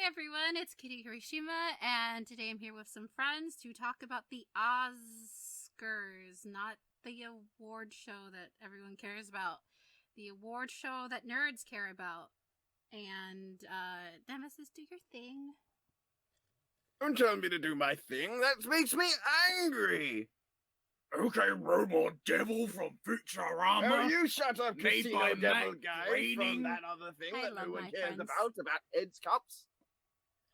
everyone, it's Kitty-Kalamari, and today I'm here with some friends to talk about the Ozcars, not the award show that everyone cares about, the award show that nerds care about. And, Nemesis, do your thing. Don't tell me to do my thing, that makes me angry! Okay, robot devil from Futurama. Oh, you shut up, Made Casino by Devil Matt guy, Groening. from that other thing I that love no one my cares friends. about Ed's Cups.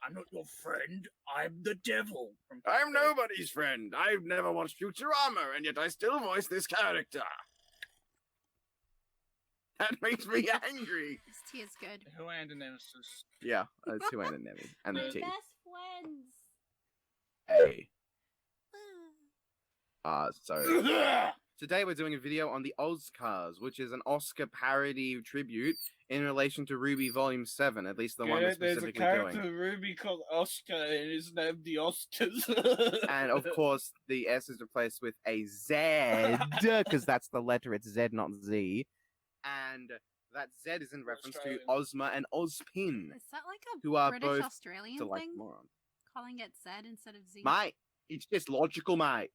I'm not your friend. I'm the devil. From I'm nobody's friend. I've never watched Futurama, and yet I still voice this character. That makes me angry. This tea is good. Who and the Nemesis? Yeah, it's who and Nemi. And My the tea. best friends. Hey. So today we're doing a video on the Ozcars, which is an Oscar parody tribute in relation to RWBY Volume 7, at least the one we're there's a specifically character doing. in RWBY called Oscar, and his name the Oscars. And of course, the S is replaced with a Z, because that's the letter, it's Z, not Z. And that Z is in reference to Ozma and Ozpin, Is that like a who are British both Australian to like thing? morons. Calling it Z instead of Z? Mate, it's just logical, mate.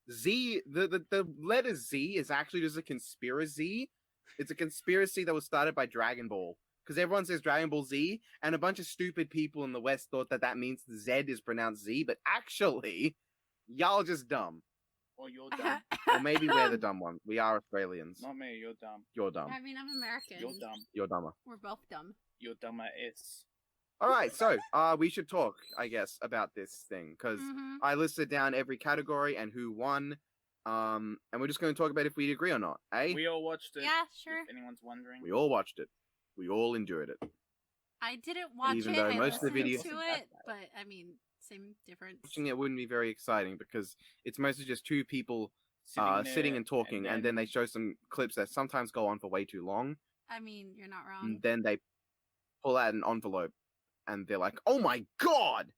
Z, the letter Z is actually just a conspiracy. It's a conspiracy that was started by Dragon Ball. Because everyone says Dragon Ball Z, and a bunch of stupid people in the West thought that that means the Z is pronounced Z, but actually, y'all just dumb. Or you're dumb. Or maybe we're the dumb ones. We are Australians. Not me, you're dumb. You're dumb. I mean, I'm American. You're dumb. You're dumber. We're both dumb. You're dumber S. Alright, so, we should talk, I guess, about this thing, because I listed down every category and who won, and we're just going to talk about if we agree or not, eh? We all watched it. Yeah, sure. If anyone's wondering. We all watched it. We all endured it. I didn't watch Even it. though I most of the listened videos- to it, but I mean, same difference. Watching it wouldn't be very exciting, because it's mostly just two people sitting there, and talking, and then they show some clips that sometimes go on for way too long, I mean, you're not wrong. and then they pull out an envelope, and they're like, oh my god!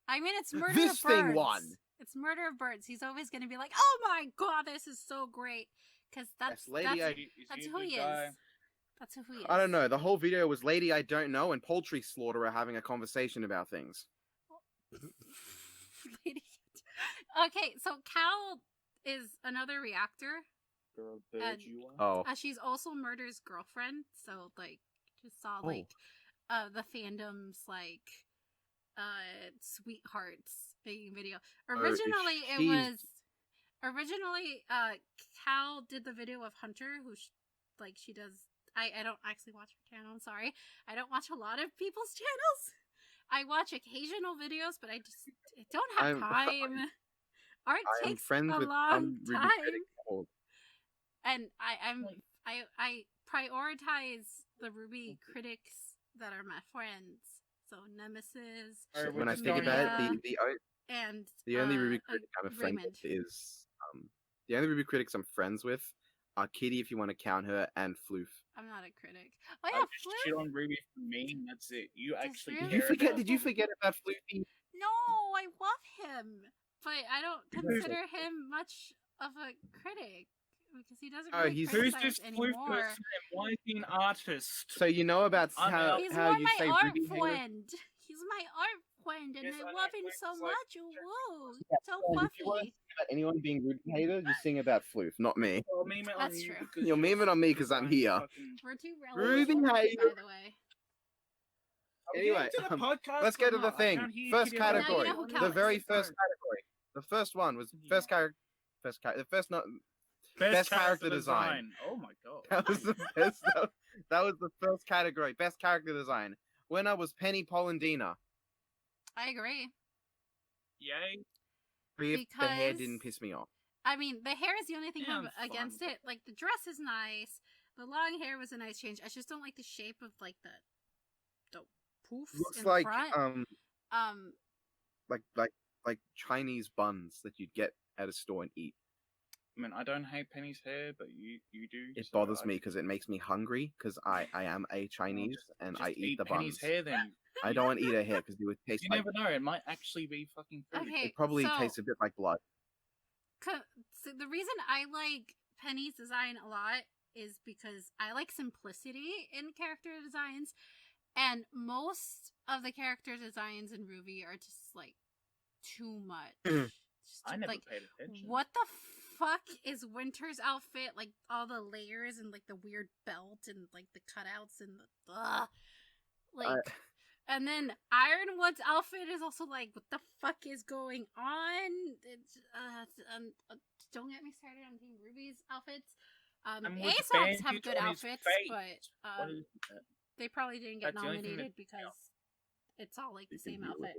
I mean, it's Murder This of Birds. thing won! It's Murder of Birds. He's always going to be like, oh my god, this is so great. Because that's Yes, lady, that's who he is. That's who he is. I don't know, the whole video was Lady I Don't Know and Poultry Slaughterer having a conversation about things. Lady. Okay, so Cal is another reactor. Girl, bird you Oh. are. She's also Murder's girlfriend. So, like, just saw, Oh. like, the fandom's, like, sweethearts making video. Originally, it was... Originally, Cal did the video of Hunter, who, she does... I don't actually watch her channel, I'm sorry. I don't watch a lot of people's channels. I watch occasional videos, but I don't have time. Art takes a long time. And I prioritize the RWBY critics that are my friends. So Nemesis. When I think about it, the only RWBY critic I'm a friend Raymond. with is the only RWBY critics I'm friends with are Kitty, if you want to count her, and Floof. I'm not a critic. Oh yeah, Shit Floof. on RWBY for me, and that's it. You actually really? care Did you forget about Floofy? No, I love him, but I don't consider him much of a critic because he doesn't really he's- Who's criticize this flute anymore. person and why is he an artist? So you know about how He's how more you my say art RWBY hater? friend. He's my art friend, and Yes, I I love know, him but so it's like- much. Woo, so And if you want to fluffy. sing about anyone being RWBY hater, you sing about Floof, not me. Well, meme it on That's you true. because You'll meme it on me 'cause I'm here. We're too RWBY relevant, hater. by the way. Anyway, let's get to the thing. First category, Now you know who the counts. very first category. The first one was best character. Best character design. Oh my god. That was the best. That was the first category. Best character design. Winner was Penny Polendina. I agree. Yay. The hair Because- didn't piss me off. I mean, the hair is the only thing Yeah, I'm I'm fine against with it. Like, the dress is nice. The long hair was a nice change. I just don't like the shape of, like, the poofs Looks in like front. like Chinese buns that you'd get at a store and eat. I mean, I don't hate Penny's hair, but you do. It so bothers I- me because it makes me hungry because I am a Chinese and just I eat the Penny's buns. hair then. I don't want to eat her hair because it would taste You like never know. It might actually be fucking food. Okay, it probably so, tastes a bit like blood. So the reason I like Penny's design a lot is because I like simplicity in character designs. And most of the character designs in RWBY are just like too much. I never like, paid attention. what the fuck is Winter's outfit? Like all the layers and like the weird belt and like the cutouts and the and then Ironwood's outfit is also like, what the fuck is going on? It's, don't get me started on Team RWBY's outfits. Aesop's have good outfits, but they probably didn't get nominated because it's all like the same outfit.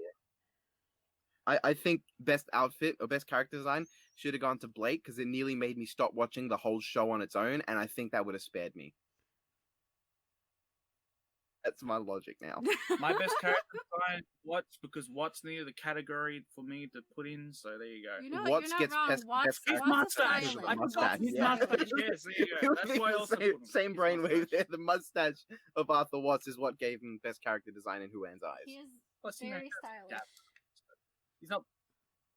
I think best outfit or best character design should have gone to Blake because it nearly made me stop watching the whole show on its own, and I think that would have spared me. That's my logic now. My best character design, because Watts needed a category for me to put in, so there you go. You know, Watts gets wrong. best his mustache. I forgot his mustache. Yes, there you go. That's why I also same brainwave there. The mustache of Arthur Watts is what gave him best character design in Who Anne's Eyes. He is very stylish. He's not.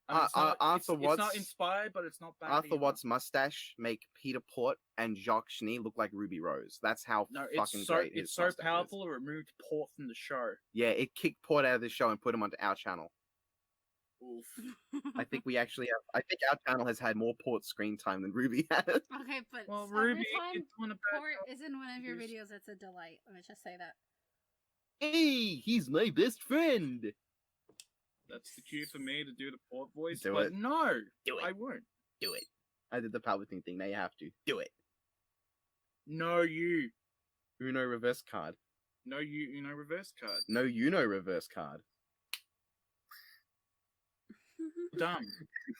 Arthur Watts. It's not inspired, but it's not bad. Arthur Watts' mustache make Peter Port and Jacques Schnee look like Ruby Rose. That's how fucking great it is. It's so powerful. It removed Port from the show. Yeah, it kicked Port out of the show and put him onto our channel. Oof. I think we actually have. I think our channel has had more Port screen time than RWBY has. Okay, but RWBY is Port is in one of your videos. It's a delight. Let me just say that. Hey, he's my best friend. That's the cue for me to do the Port voice. Do but it. No, Do it. I won't. Do it. I did the Palpatine thing. Now you have to. Do it. No, you. Uno reverse card. No, you. Uno reverse card. No, reverse card. Dumb.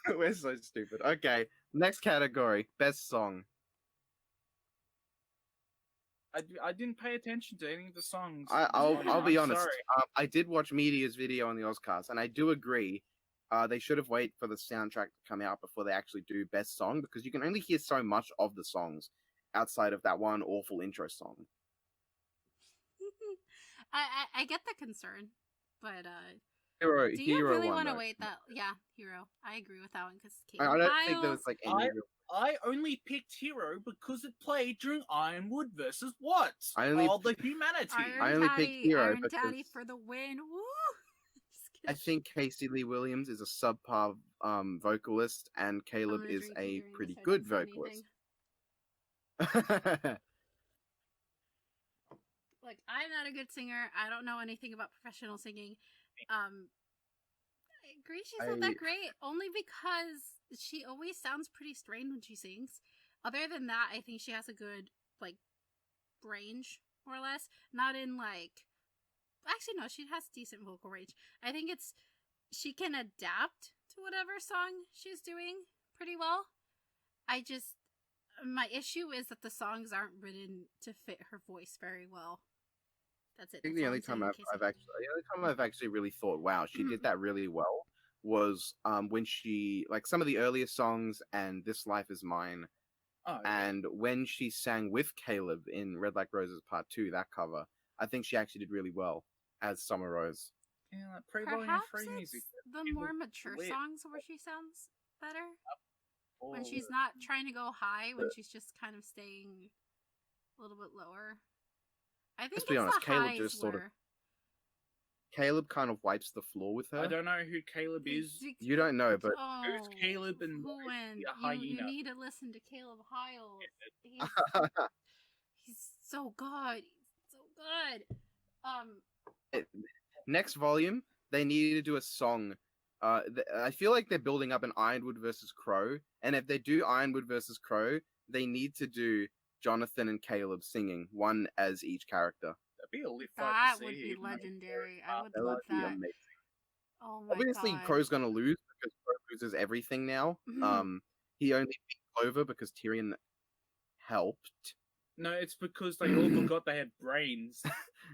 We're so stupid. Okay, next category. Best song. I didn't pay attention to any of the songs. I'll be honest. Sorry. I did watch Media's video on the Ozcars, and I do agree. They should have waited for the soundtrack to come out before they actually do best song, because you can only hear so much of the songs outside of that one awful intro song. I get the concern, but Hero, do you really want to though. wait that? Yeah, Hero. I agree with that one because I don't think there was like any. I only picked Hero because it played during Ironwood versus Watts. All the humanity. I only picked Hero Iron because Daddy for the win. Woo! I think Casey Lee Williams is a subpar vocalist, and Caleb is a pretty good vocalist. Like, I'm not a good singer. I don't know anything about professional singing. I agree she's not that great, only because she always sounds pretty strained when she sings. Other than that, I think she has a good, like, range, more or less. Not in, like... Actually, no, she has decent vocal range. I think she can adapt to whatever song she's doing pretty well. My issue is that the songs aren't written to fit her voice very well. That's it. I think the only time I've actually really thought, wow, she did that really well was when she, like, some of the earlier songs and This Life Is Mine, and when she sang with Caleb in Red Like Roses Part 2, that cover, I think she actually did really well as Summer Rose. Yeah, perhaps it's the more mature songs where she sounds better. When she's not trying to go high, when she's just kind of staying a little bit lower. I think let's be honest, Caleb just sort of... Caleb kind of wipes the floor with her. I don't know who Caleb is. You don't know, but... Who's Caleb and you need to listen to Caleb Heil. He's so good. He's so good. Next volume, they needed to do a song. I feel like they're building up an Ironwood versus Crow, and if they do Ironwood versus Crow, they need to do Jonathan and Caleb singing, one as each character. That'd be a lit That would be legendary. I would love that. Amazing. Oh my Obviously, God. Crow's gonna lose because Crow loses everything now. He only beat Clover because Tyrion helped. No, it's because they all forgot they had brains.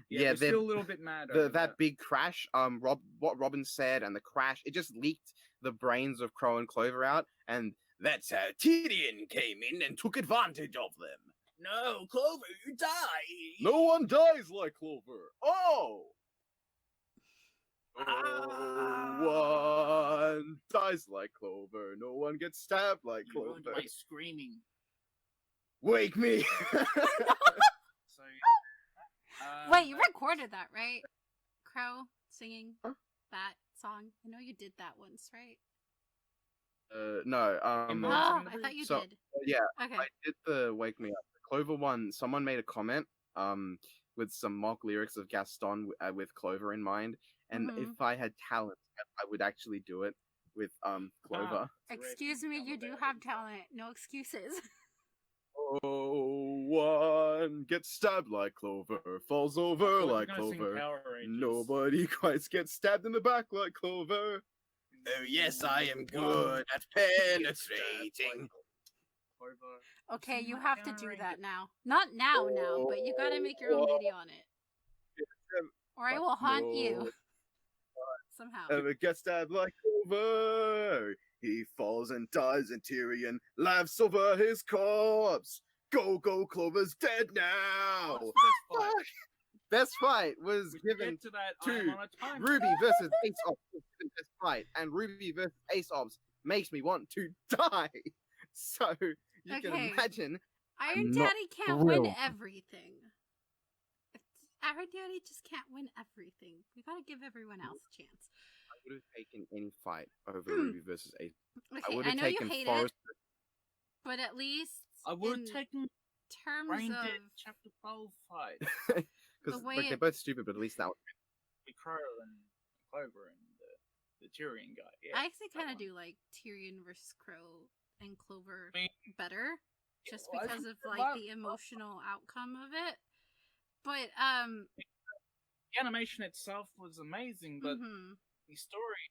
Yeah, they're still a little bit mad. That big crash, what Robin said, and the crash, it just leaked the brains of Crow and Clover out, and that's how Tyrion came in and took advantage of them. No, Clover, you die. No one dies like Clover. Oh! No one dies like Clover. No one gets stabbed like You Clover. ruined my screaming. Wake me! So, Wait, you recorded that, right? Crow singing that song. I know you did that once, right? No. I thought you did. Yeah, Okay. I did the Wake Me Up. The Clover one, someone made a comment with some mock lyrics of Gaston with Clover in mind, and if I had talent, I would actually do it with Clover. Excuse me, you do have talent. No excuses. Oh, one gets stabbed like Clover, falls over like Clover. Nobody quite gets stabbed in the back like Clover. Oh yes, I am good at penetrating. Okay, you have to do that now. Not now, but you gotta make your own video on it. Or I will haunt you. Somehow. Ever get stabbed like Clover? He falls and dies, and Tyrion laughs over his corpse. Go, Clover's dead now. Best fight was given to RWBY versus Ace Ops. Best fight, and RWBY versus Ace Ops makes me want to die. So you can imagine. Iron Daddy can't win everything. Iron Daddy just can't win everything. We gotta give everyone else a chance. I would have taken any fight over RWBY versus Ace. Okay, I know you hate it, but at least I would have taken terms Brain of Dead Chapter 12 fight. Because they're both stupid, but at least that was the Crow and Clover and the Tyrion guy. Yeah, I actually kind of do like Tyrion versus Crow and Clover better, just because of like the emotional outcome of it. But the animation itself was amazing, but the story.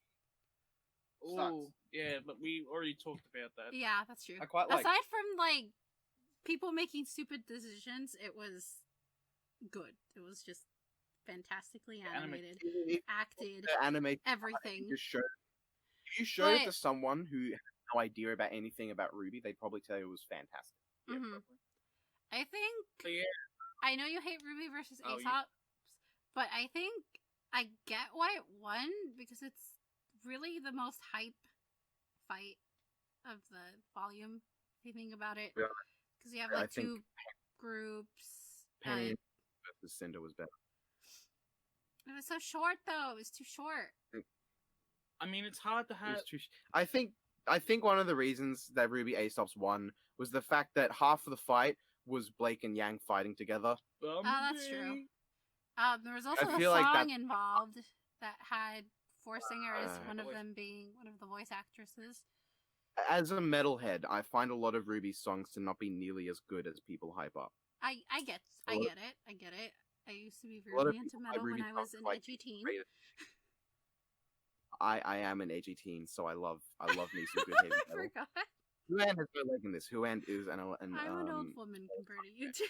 Oh, yeah, but we already talked about that. Yeah, that's true. I quite like. Aside from like people making stupid decisions, it was good. It was just fantastically animated, acted, everything. If you showed it to someone who had no idea about anything about RWBY, they'd probably tell you it was fantastic. I think. I know you hate RWBY versus Ace Ops, but I think I get why it won because it's really the most hype fight of the volume. If you think about it, because you have like two groups. Penny versus Cinder was better. It was so short, though. It was too short. I mean, it's hard to have. I think one of the reasons that RWBY Ace Ops won was the fact that half of the fight was Blake and Yang fighting together. Oh, that's true. There was also a song involved that had 4 singers, one of them being one of the voice actresses. As a metalhead, I find a lot of RWBY songs to not be nearly as good as people hype up. I get it. I used to be really into metal when I was an edgy teen. I am an edgy teen, so I love me some good heavy metal. I forgot. Huan has no leg in this. Huan is I'm an old woman compared to you two.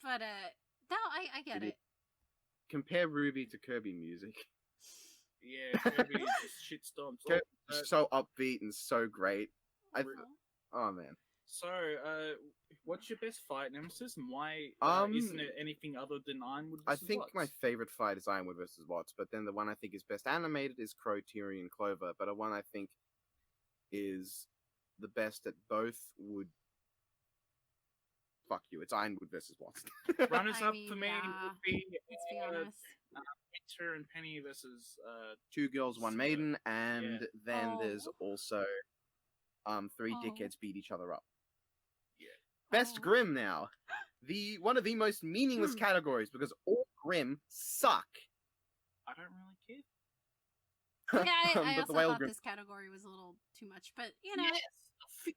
But no, I get it. Compare RWBY to Kirby music. Yeah, Kirby just shitstorms. Kirby's so upbeat and so great. Oh man. So, what's your best fight, Nemesis, and why isn't it anything other than Ironwood versus I think Watts? my favorite fight is Ironwood versus Watts, but then the one I think is best animated is Crow, Tyrion, Clover, but the one I think is the best at both would... Fuck you, it's Ironwood versus Watts. Runners up for me would be... Let's be honest. Winter and Penny versus... 2 Girls, 1 Maiden, and then there's also 3 Dickheads beat each other up. Best Grimm now. One of the most meaningless categories because all Grimm suck. I don't really care. Yeah, I also thought this category was a little too much, but you know. Yes,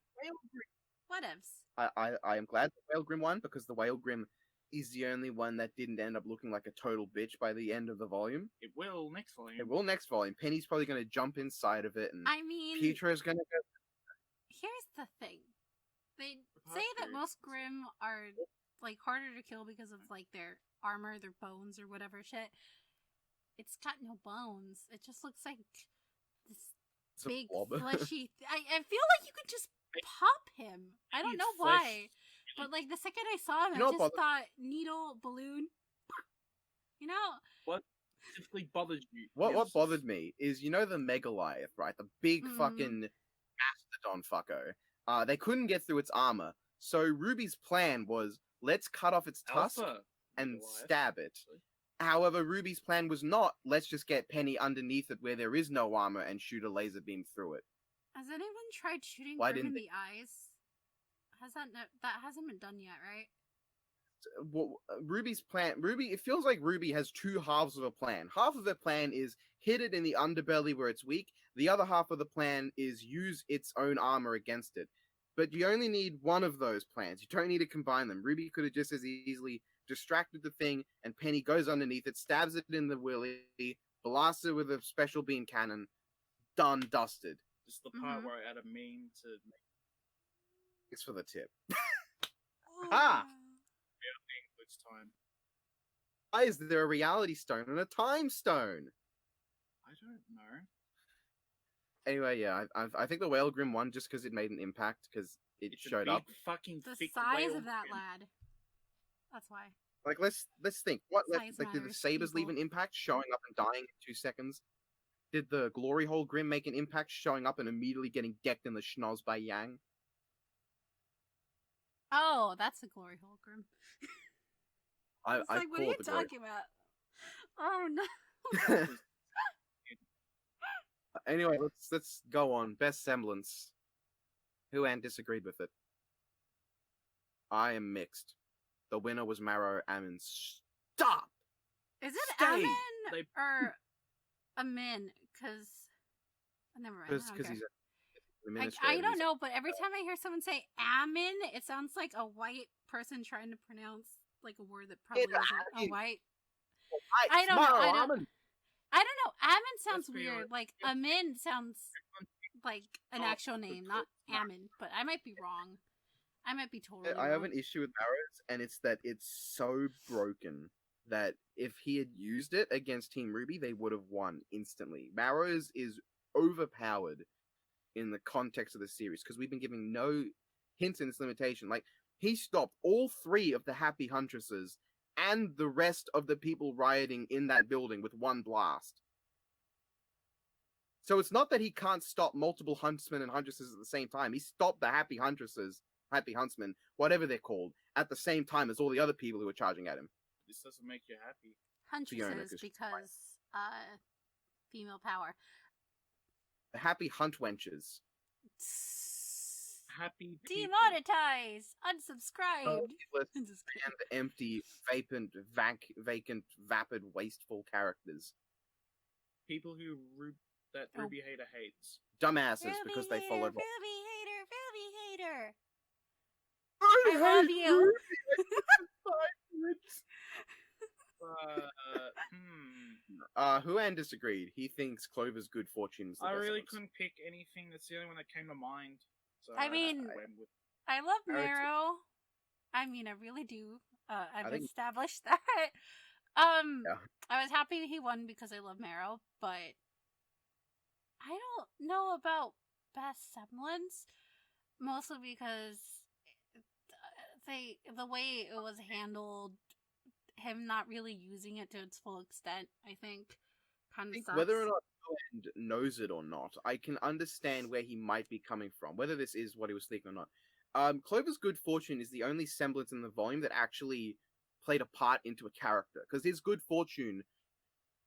whatevs. I am glad the Whale Grimm won because the Whale Grimm is the only one that didn't end up looking like a total bitch by the end of the volume. It will next volume. It will next volume. Penny's probably going to jump inside of it, and I mean, Pietro's going to go. Here's the thing. They say that most Grimm are like harder to kill because of like their armor, their bones, or whatever shit. It's got no bones. It just looks like this big fleshy. I feel like you could just pop him. I don't know why, but like the second I saw him, I just thought needle balloon. You know what specifically bothers you? What bothered me is the Megaliath, right? The big fucking mastodon fucko. They couldn't get through its armor, So Ruby's plan was, let's cut off its tusk and stab it. However, Ruby's plan was not, let's just get Penny underneath it where there is no armor and shoot a laser beam through it. Has anyone tried shooting Grim in the eyes? That hasn't been done yet, right? Well, Ruby's plan, it feels like RWBY has two halves of a plan. Half of the plan is hit it in the underbelly where it's weak. The other half of the plan is use its own armor against it. But you only need one of those plans. You don't need to combine them. RWBY could have just as easily distracted the thing, and Penny goes underneath it, stabs it in the willy, blasts it with a special beam cannon. Done, dusted. Just the part where I add a meme to make... It's for the tip. Ah! Which time? Why is there a reality stone and a time stone? I don't know. Anyway, yeah, I think the Whale Grim won just because it made an impact, because it showed up. Fucking the size of that lad. That's why. Like, let's think. Did the Sabers leave an impact, showing up and dying in 2 seconds? Did the Glory Hole Grim make an impact, showing up and immediately getting decked in the schnoz by Yang? Oh, that's a Glory Hole Grim. I like, what are you talking about? Oh no. Anyway, let's go on. Best semblance. Who disagreed with it? I am mixed. The winner was Marrow Amin. Stop! Is it Amin or Amin? Because never mind. Because he's I don't know, but every time I hear someone say Amin, it sounds like a white person trying to pronounce like a word that probably isn't a white. I don't know. I don't know. Amin sounds weird. Like Amin sounds like an actual name, not Amin. But I might be wrong. I might be totally wrong. I have an issue with Marrow's, and it's that it's so broken that if he had used it against Team RWBY, they would have won instantly. Marrow's is overpowered in the context of the series, because we've been giving no hints in its limitation. Like, he stopped all 3 of the Happy Huntresses and the rest of the people rioting in that building with one blast. So it's not that he can't stop multiple huntsmen and huntresses at the same time. He stopped the Happy Huntresses, Happy Huntsmen, whatever they're called, at the same time as all the other people who were charging at him. This doesn't make you happy. Huntresses, because female power. The Happy Hunt Wenches. Happy demonetize, unsubscribe. And empty, vacant, vapid, wasteful characters. People who that RWBY hater hates. Dumbasses because they followed. RWBY hater. I love you. Huan disagreed. He thinks Clover's good fortune is the best. I really couldn't pick anything. That's the only one that came to mind. So I mean, I love Marrow. I mean, I really do. I've established that. I was happy he won because I love Marrow, but I don't know about best semblance, mostly because the way it was handled, him not really using it to its full extent, I think kind of sucks. Whether or not Cohen knows it or not, I can understand where he might be coming from, whether this is what he was thinking or not. Clover's good fortune is the only semblance in the volume that actually played a part into a character, because his good fortune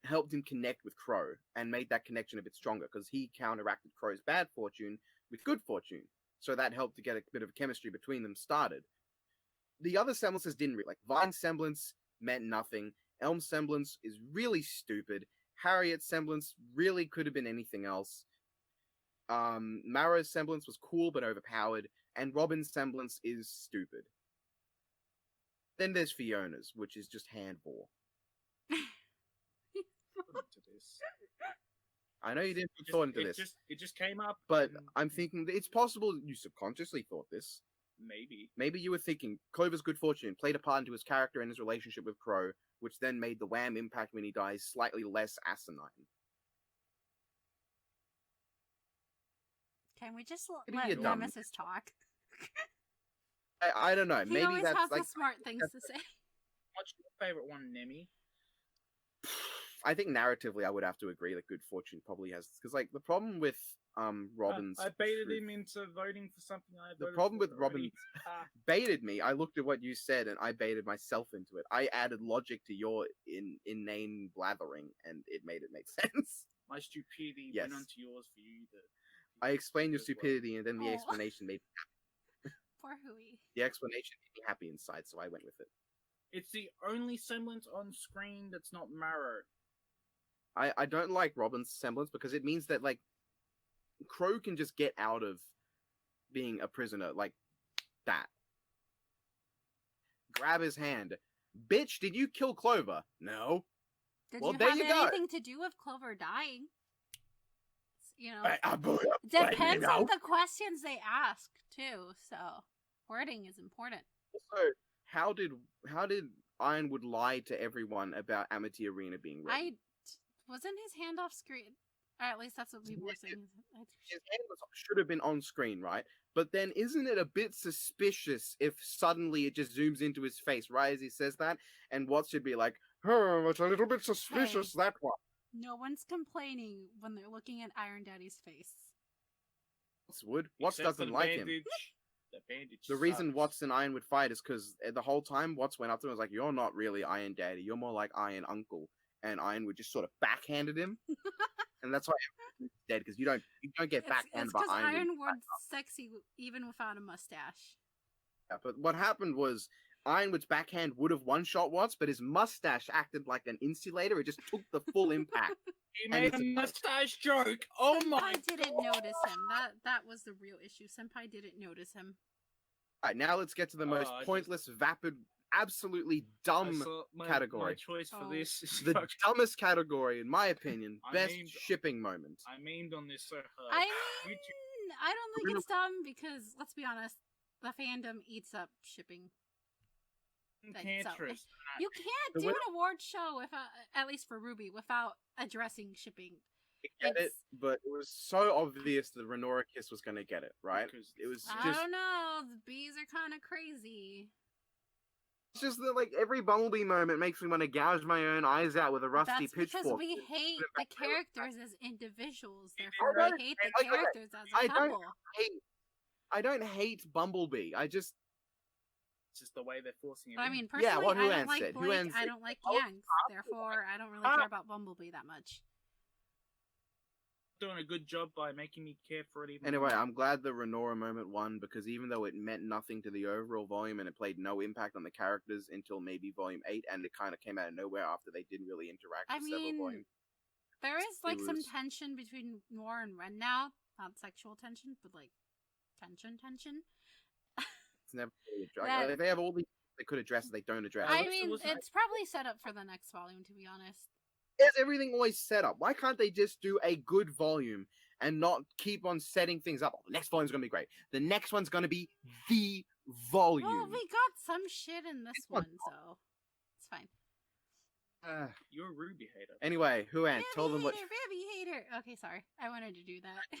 helped him connect with Crow and made that connection a bit stronger, because he counteracted Crow's bad fortune with good fortune, so that helped to get a bit of chemistry between them started. The other semblances didn't really, like Vine's semblance meant nothing, Elm's semblance is really stupid, Harriet's semblance really could have been anything else, Marrow's semblance was cool but overpowered, and Robin's semblance is stupid. Then there's Fiona's, which is just hand war. I know you didn't put thought into this. It just came up. But I'm thinking that it's possible you subconsciously thought this. Maybe you were thinking Clover's good fortune played a part into his character and his relationship with Crow, which then made the wham impact when he dies slightly less asinine. Can we just let Nemesis talk? I don't know. He always has the smart things to say. What's your favorite one, Nemi? I think narratively, I would have to agree that Good Fortune probably has, because like the problem with Robin's. I baited him into voting for something I voted The problem for with Robin baited me. I looked at what you said and I baited myself into it. I added logic to your inane blathering, and it made it make sense. My stupidity Yes. went onto yours for you to. I explained your as well. stupidity, and then the Aw. explanation made Poor Hui. the explanation made me happy inside, so I went with it. It's the only semblance on screen that's not Marrow. I don't like Robin's semblance because it means that like Crow can just get out of being a prisoner like that. Grab his hand. Bitch, did you kill Clover? No. Did Well, you there have you go. anything to do with Clover dying? You know, Depends on the questions they ask too. So wording is important. So how did Ironwood lie to everyone about Amity Arena being ready? Wasn't his hand off screen. Or at least that's what people were saying. His hand should have been on screen, right? But then isn't it a bit suspicious if suddenly it just zooms into his face right as he says that? And Watts should be like, oh, it's a little bit suspicious, that one. No one's complaining when they're looking at Iron Daddy's face. Watts doesn't like him. The bandage. The reason sucks. Watts and Iron would fight is because the whole time Watts went up to him and was like, you're not really Iron Daddy, you're more like Iron Uncle. And Ironwood just sort of backhanded him. And that's why he's dead, because you don't get backhanded by Ironwood. Ironwood's sexy even without a mustache. Yeah, but what happened was Ironwood's backhand would have one-shot Watts, but his mustache acted like an insulator. It just took the full impact. He made a mustache joke. Oh my god! Senpai didn't notice him. That was the real issue. Senpai didn't notice him. Alright, now let's get to the most pointless, vapid, absolutely dumb category. My choice for this is the dumbest category, in my opinion. Best shipping moment. I memed on this so hard. I mean, I don't think it's dumb because, let's be honest, the fandom eats up shipping. You can't do an award show without, at least for RWBY, without addressing shipping. I get it, but it was so obvious that Renora Kiss was going to get it, right? It was just... I don't know. The bees are kind of crazy. It's just that, like, every Bumblebee moment makes me want to gouge my own eyes out with a rusty pitchfork. That's because we hate the characters as individuals. Therefore, we hate the characters as a couple. I don't hate Bumblebee. It's just the way they're forcing it. I mean, personally, I don't like Blake. I don't like Yang. Therefore, I don't really care about Bumblebee that much. Doing a good job by making me care for it even Anyway, more. I'm glad the Renora moment won, because even though it meant nothing to the overall volume and it played no impact on the characters until maybe volume 8, and it kind of came out of nowhere after they didn't really interact for several volumes. There is like some tension between Noir and Ren now. Not sexual tension, but like tension. It's never really addressed. They have all these they could address that they don't address. I mean, it's probably set up for the next volume, to be honest. Is everything always set up? Why can't they just do a good volume and not keep on setting things up? Oh, the next volume's going to be great. The next one's going to be the volume. Well, we got some shit in this one, so it's fine. You're a RWBY hater. Anyway, Huan, tell them what... RWBY hater! Okay, sorry. I wanted to do that.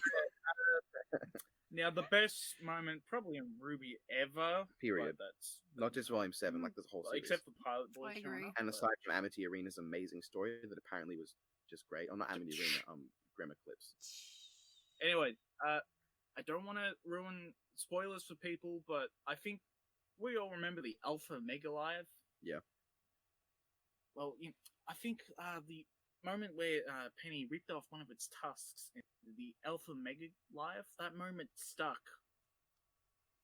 Now, the best moment probably in RWBY ever. Period. That's not just volume 7, like this whole series. Except for Pilot Boy. I agree. And aside from Amity Arena's amazing story that apparently was just great. Oh, not Amity Arena, Grim Eclipse. Anyway, I don't want to ruin spoilers for people, but I think we all remember the Alpha Mega Live. Yeah. Well, I think the moment where Penny ripped off one of its tusks in the Alpha Mega Live, that moment stuck.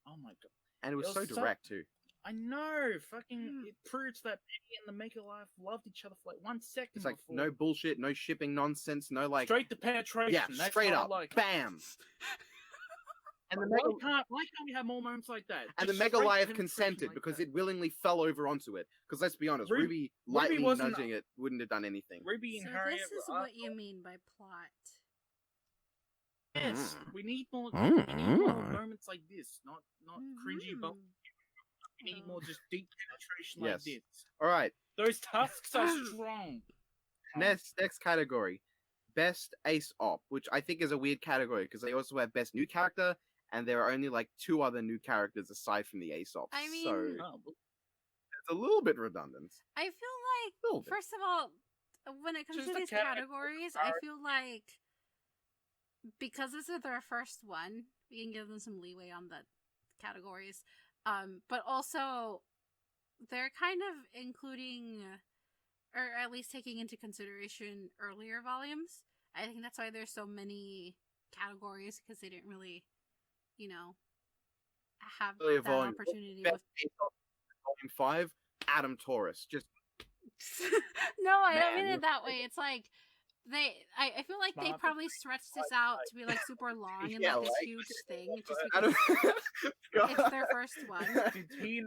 Oh my god. And it was so direct, too. I know! It proves that Penny and the Mega Live loved each other for like 1 second. It's like, no bullshit, no shipping nonsense, no like... Straight to penetration. Yeah, that's straight up. Like. Bam! And why can't we have more moments like that? And the Mega Live consented because it willingly fell over onto it. Because let's be honest, RWBY lightly nudging it wouldn't have done anything. RWBY and so Harriet. This is what you mean by plot. Yes, we need more moments like this, not cringy bump. We need more just deep penetration like this. All right. Those tusks are strong. Next category, best Ace Op, which I think is a weird category because they also have best new character, and there are only like 2 other new characters aside from the Ace Ops. I mean, so it's a little bit redundant. I feel like, first of all, when it comes Just to the these character categories, I feel like because this is their first one, we can give them some leeway on the categories. But also they're kind of including, or at least taking into consideration, earlier volumes. I think that's why there's so many categories, because they didn't really, have that opportunity with Volume 5, Adam Taurus. Just no, I don't mean it that way. It's like I feel like they probably stretched this out to be like super long and like this huge thing, just because it's their first one. Did he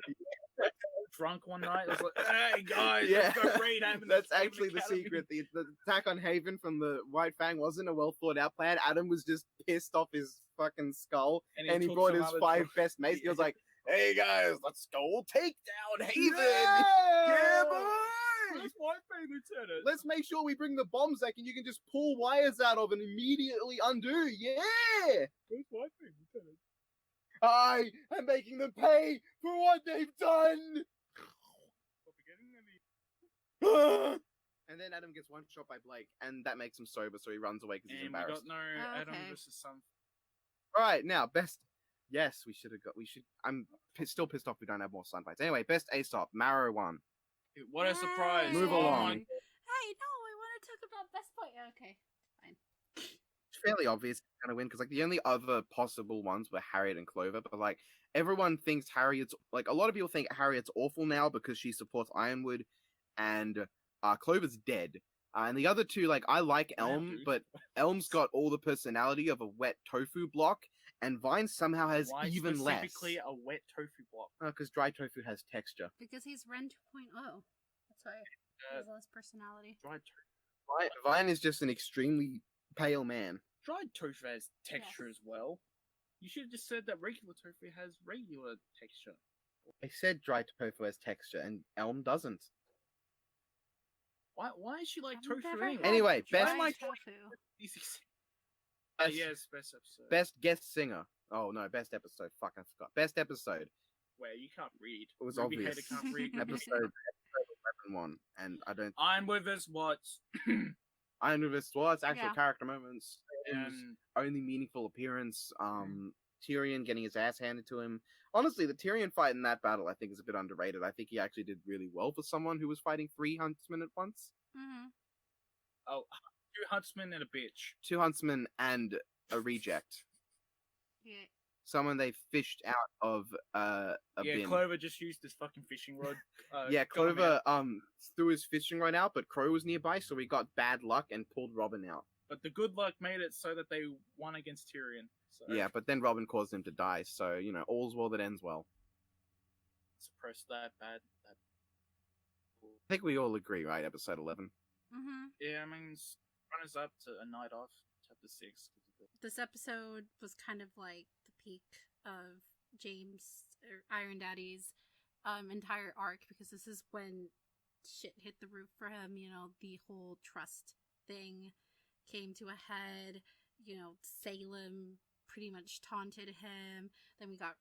drunk one night? It was like, hey guys, yeah, let's go raid Haven. That's actually the secret. The attack on Haven from the White Fang wasn't a well thought out plan. Adam was just pissed off his fucking skull, and he brought his 5 best mates. He was like, "Hey guys, let's go take down Haven." Yeah, boy. Where's White Fang, Lieutenant? Let's make sure we bring the bomb sack, and you can just pull wires out of and immediately undo. Yeah. Where's White Fang, Lieutenant? I am making them pay for what they've done. And then Adam gets one shot by Blake, and that makes him sober, so he runs away because he's embarrassed. We got no Adam okay. versus some. All right, now best. Yes, we should have got. We should. I'm still pissed off we don't have more sun fights. Anyway, best Aesop, Marrow won. What a surprise! Move along. Hey, no, I want to talk about best point. Okay, fine. It's fairly obvious he's gonna win because like the only other possible ones were Harriet and Clover, but like everyone thinks Harriet's like a lot of people think Harriet's awful now because she supports Ironwood, and Clover's dead. And the other two, like I like Elm, but Elm's got all the personality of a wet tofu block, and Vine somehow has even less. Specifically a wet tofu block? Because dry tofu has texture. Because he's Ren 2.0. That's why he has less personality. Dried tofu. Vine is just an extremely pale man. Dried tofu has texture as well. You should have just said that regular tofu has regular texture. I said dry tofu has texture, and Elm doesn't. Why is she like I've tofu never anyway? had Anyway, best dry tofu. Yes, best episode. Best guest singer. Oh no, best episode. Fuck, I forgot. Best episode. Where you can't read. It was Ruby obvious. Hater can't read. episode 11 and I don't. I'm with us. What? I'm with us. What's actual Yeah. character moments. Only meaningful appearance. Tyrion getting his ass handed to him. Honestly, the Tyrion fight in that battle I think is a bit underrated. I think he actually did really well for someone who was fighting 3 huntsmen at once. Mm-hmm. Oh, 2 huntsmen and a bitch. 2 huntsmen and a reject. Yeah. Someone they fished out of a bin. Clover just used his fucking fishing rod. Yeah, Clover threw his fishing rod out, but Crow was nearby, so he got bad luck and pulled Robin out. But the good luck made it so that they won against Tyrion. So Yeah, but then Robin caused him to die, so, you know, all's well that ends well. suppress that bad. That. I think we all agree, right? Episode 11. Mm-hmm. Yeah, I mean, runners up to A Night Off, chapter 6. This episode was kind of like the peak of James or Iron Daddy's entire arc, because this is when shit hit the roof for him. You know, the whole trust thing came to a head. You know, Salem pretty much taunted him. Then we got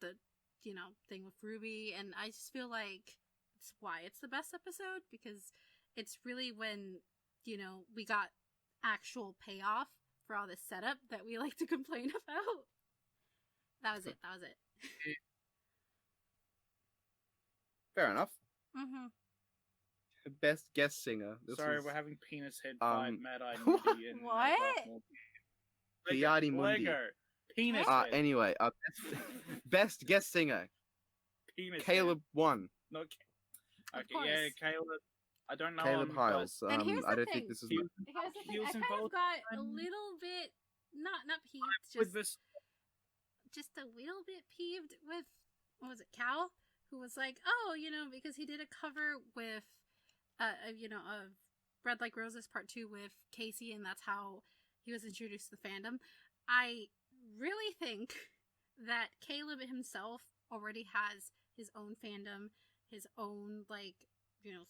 the, you know, thing with Ruby, and I just feel like it's why it's the best episode, because it's really when, you know, we got actual payoff for all this setup that we like to complain about. That was it. Fair enough. Mm-hmm. Best guest singer. Sorry, was we're having Penis Head fight Mad-Eye What? Moody and Piatti Mundi. Lego. Penis Head. Anyway, best guest singer. Penis Caleb Head. won. No, Of okay, course. yeah, Caleb. I don't know Caleb him, Hiles. And here's I the don't thing. think this is. He- Here's the He thing. was I kind of involved got a in- little bit not peeved, with just this. just a little bit peeved with, what was it, Cal, who was like, oh, you know, because he did a cover with you know, of Red Like Roses Part 2 with Casey, and that's how he was introduced to the fandom. I really think that Caleb himself already has his own fandom, his own, like, you know,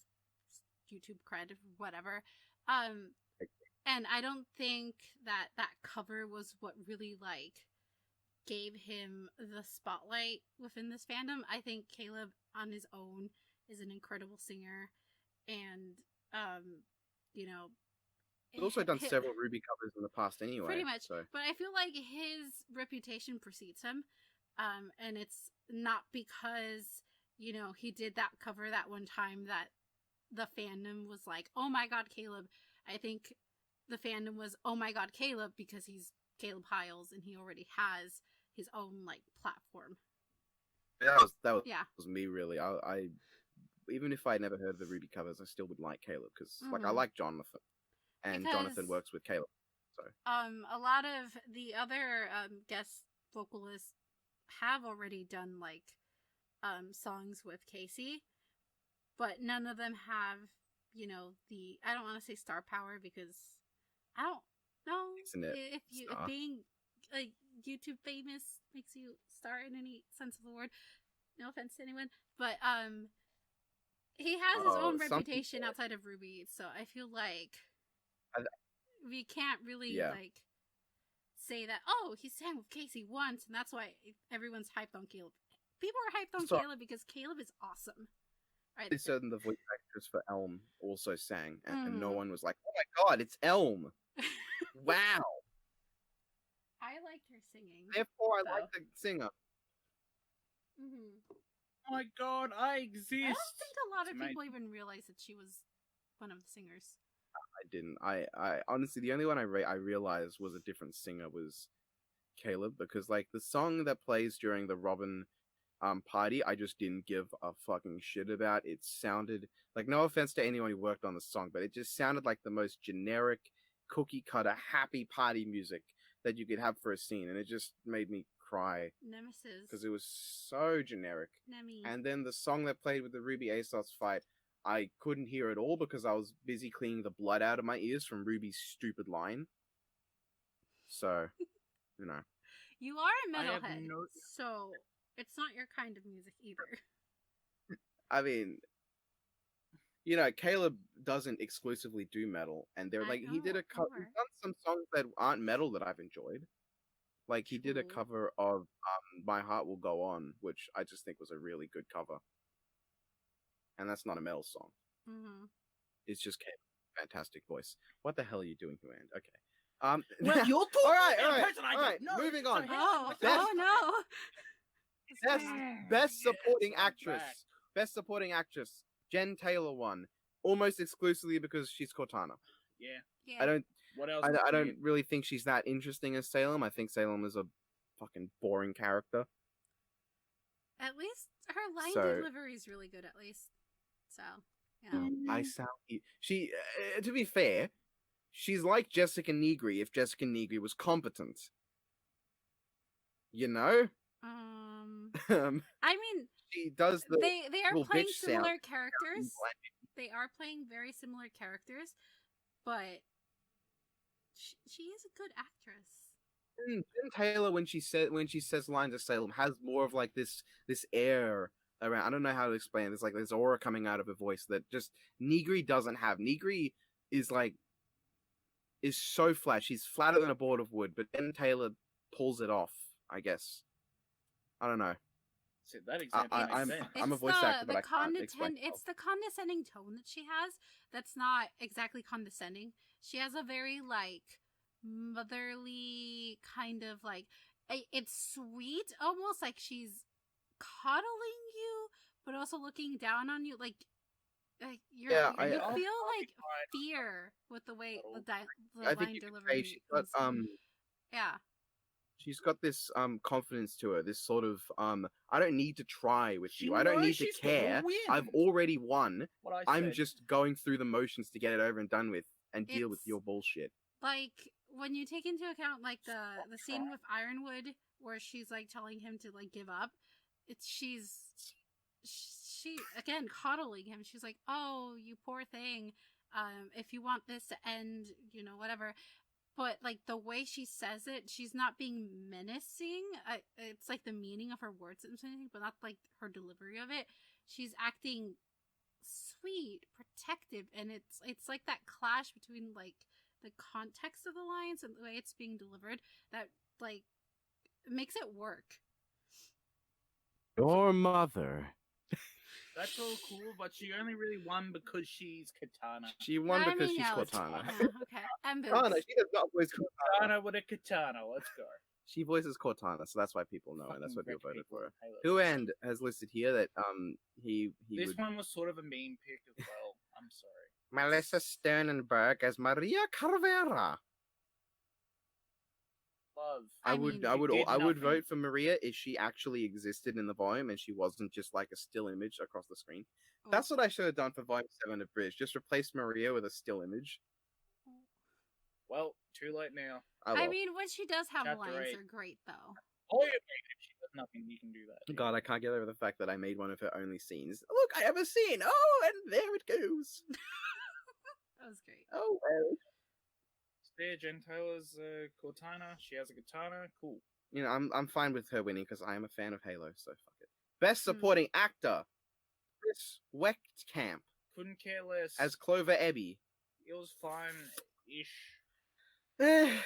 YouTube cred, whatever. And I don't think that that cover was what really, like, gave him the spotlight within this fandom. I think Caleb on his own is an incredible singer, and you know, He's also done hit- several RWBY covers in the past anyway. pretty much. So. But I feel like his reputation precedes him, and it's not because he did that cover that one time that the fandom was like, "Oh my god, Caleb." I think the fandom was, "Oh my god, Caleb," because he's Caleb Hiles and he already has his own like platform. That Yeah. was me really. I even if I never heard of the RWBY covers, I still would like Caleb because like I Mhm. like Jonathan, and Because- Jonathan works with Caleb. So A lot of the other guest vocalists have already done like songs with Casey, but none of them have the, I don't want to say star power because I don't know Internet if star. being like YouTube famous makes you star in any sense of the word. No offense to anyone, but he has his own reputation people- outside of RWBY, so I feel like I- we can't really Yeah. like say that, oh, he sang with Casey once and that's why everyone's hyped on Caleb. People are hyped on So- Caleb because Caleb is awesome. Right? They said the voice actress for Elm also sang, and no Mhm. one was like, "Oh my god, it's Elm!" Wow. I liked her singing. Therefore, I So. like the singer. Mm-hmm. Oh my god, I exist. I don't think a lot of It's people even realized that she was one of the singers. I didn't. I honestly, the only one I realized was a different singer was Caleb, because like the song that plays during the Robin party, I just didn't give a fucking shit about. It sounded like, no offense to anyone who worked on the song, but it just sounded like the most generic cookie cutter happy party music that you could have for a scene, and it just made me cry Nemesis. because it was so generic. Nemi. And then the song that played with the RWBY ASOS fight, I couldn't hear at all because I was busy cleaning the blood out of my ears from Ruby's stupid line. So, you know. You are a I have metalhead, no- so it's not your kind of music either. I mean, you know, Caleb doesn't exclusively do metal, and they're I like he did know, a cover. or- He's done some songs that aren't metal that I've enjoyed. Like he did a True. cover of "My Heart Will Go On," which I just think was a really good cover, and that's not a metal song. Mm-hmm. It's just Caleb, fantastic voice. What the hell are you doing here, and okay. Well, you're talking all right, about all a right, person I all right. don't know. Moving on. Oh, Best- oh no! Best supporting I'm actress. back. Best supporting actress. Jen Taylor won almost exclusively because she's Cortana. Yeah. Yeah. I don't. What else? I is don't weird? really think she's that interesting as Salem. I think Salem is a fucking boring character. At least her line So- delivery is really good. At least, so yeah. I sound. She. To be fair, she's like Jessica Negri if Jessica Negri was competent. You know. I mean, She does the. they are little playing bitch sound. similar characters. They are playing very similar characters, but she is a good actress. Jen Taylor, when she says lines of Salem, has more of like this air around. I don't know how to explain it. There's like this aura coming out of her voice that just Negri doesn't have. Negri is so flat. She's flatter than a board of wood, but Jen Taylor pulls it off, I guess. I don't know. See, that example makes I'm sense. I'm a voice actor, but I can't explain myself. It's the condescending tone that she has. That's not exactly condescending. She has a very like motherly kind of like. It's sweet, almost like she's coddling you, but also looking down on you. Like you Yeah, feel I'll like be fine. fear with the way the I think line you could say delivery. she's got comes. Yeah. she's got this confidence to her. This sort of I don't need to try with She you. I don't knows need to she's gonna care. win. I've already won. What I I'm said. just going through the motions to get it over and done with and deal with It's- your bullshit. Like when you take into account like the scene with Ironwood where she's like telling him to like give up, she again coddling him. She's like, "Oh, you poor thing. If you want this to end, whatever." But like the way she says it, she's not being menacing. It's like the meaning of her words and something, but not like her delivery of it. She's acting sweet, protective, and it's like that clash between like the context of the lines and the way it's being delivered that like makes it work. Your mother. That's all cool, but she only really won because she's Katana. She won because she's yeah, Cortana. Yeah, okay. And Katana, boobs. she does not voice Cortana. Katana with a katana, let's go. She voices Cortana, so that's why people know, and that's why Fucking people voted rich people for her. in Halo. Who has listed here that he This would one was sort of a meme pick as well. I'm sorry. Melissa Sternenberg as Maria Carvera. Love. I did would nothing. vote for Maria if she actually existed in the volume and she wasn't just like a still image across the screen. Oh. That's what I should have done for volume 7 of Bridge. Just replace Maria with a still image. Well, too late now. Oh, I well. mean, when she does have Chapter lines, 8. are great though. Oh, yeah, if she does nothing, you can do that. God, I can't get over the fact that I made one of her only scenes. Look, I have a scene. Oh, and there it goes. That was great. Oh well. There, Jen Taylor's Cortana. She has a katana. Cool. You know, I'm fine with her winning because I am a fan of Halo, so fuck it. Best supporting actor, Chris Wechtkamp Couldn't care less. as Clover Ebby. It was fine-ish. I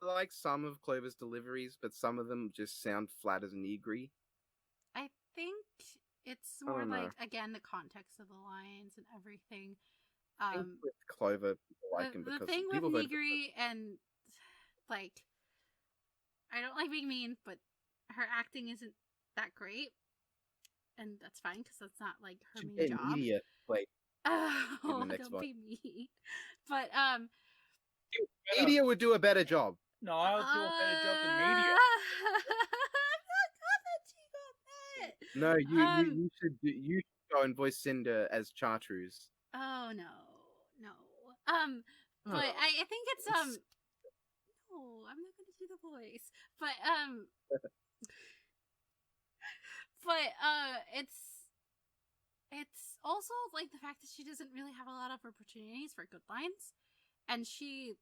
like some of Clover's deliveries, but some of them just sound flat as negri. I think it's I more don't know. like, again, the context of the lines and everything. I think with Clover, people like him The because thing with people voted for Nigri and, like, I don't like being mean, but her acting isn't that great. And that's fine, because that's not, like, her Should main get job. media play. Oh, next don't one. be mean. But, Media would do a better job. No, I'll do a better job than media. No, you should go and voice Cinder as Chartreuse. Oh no. Oh, But I think it's it's- no, I'm not gonna do the voice. But it's also like the fact that she doesn't really have a lot of opportunities for good lines. And she's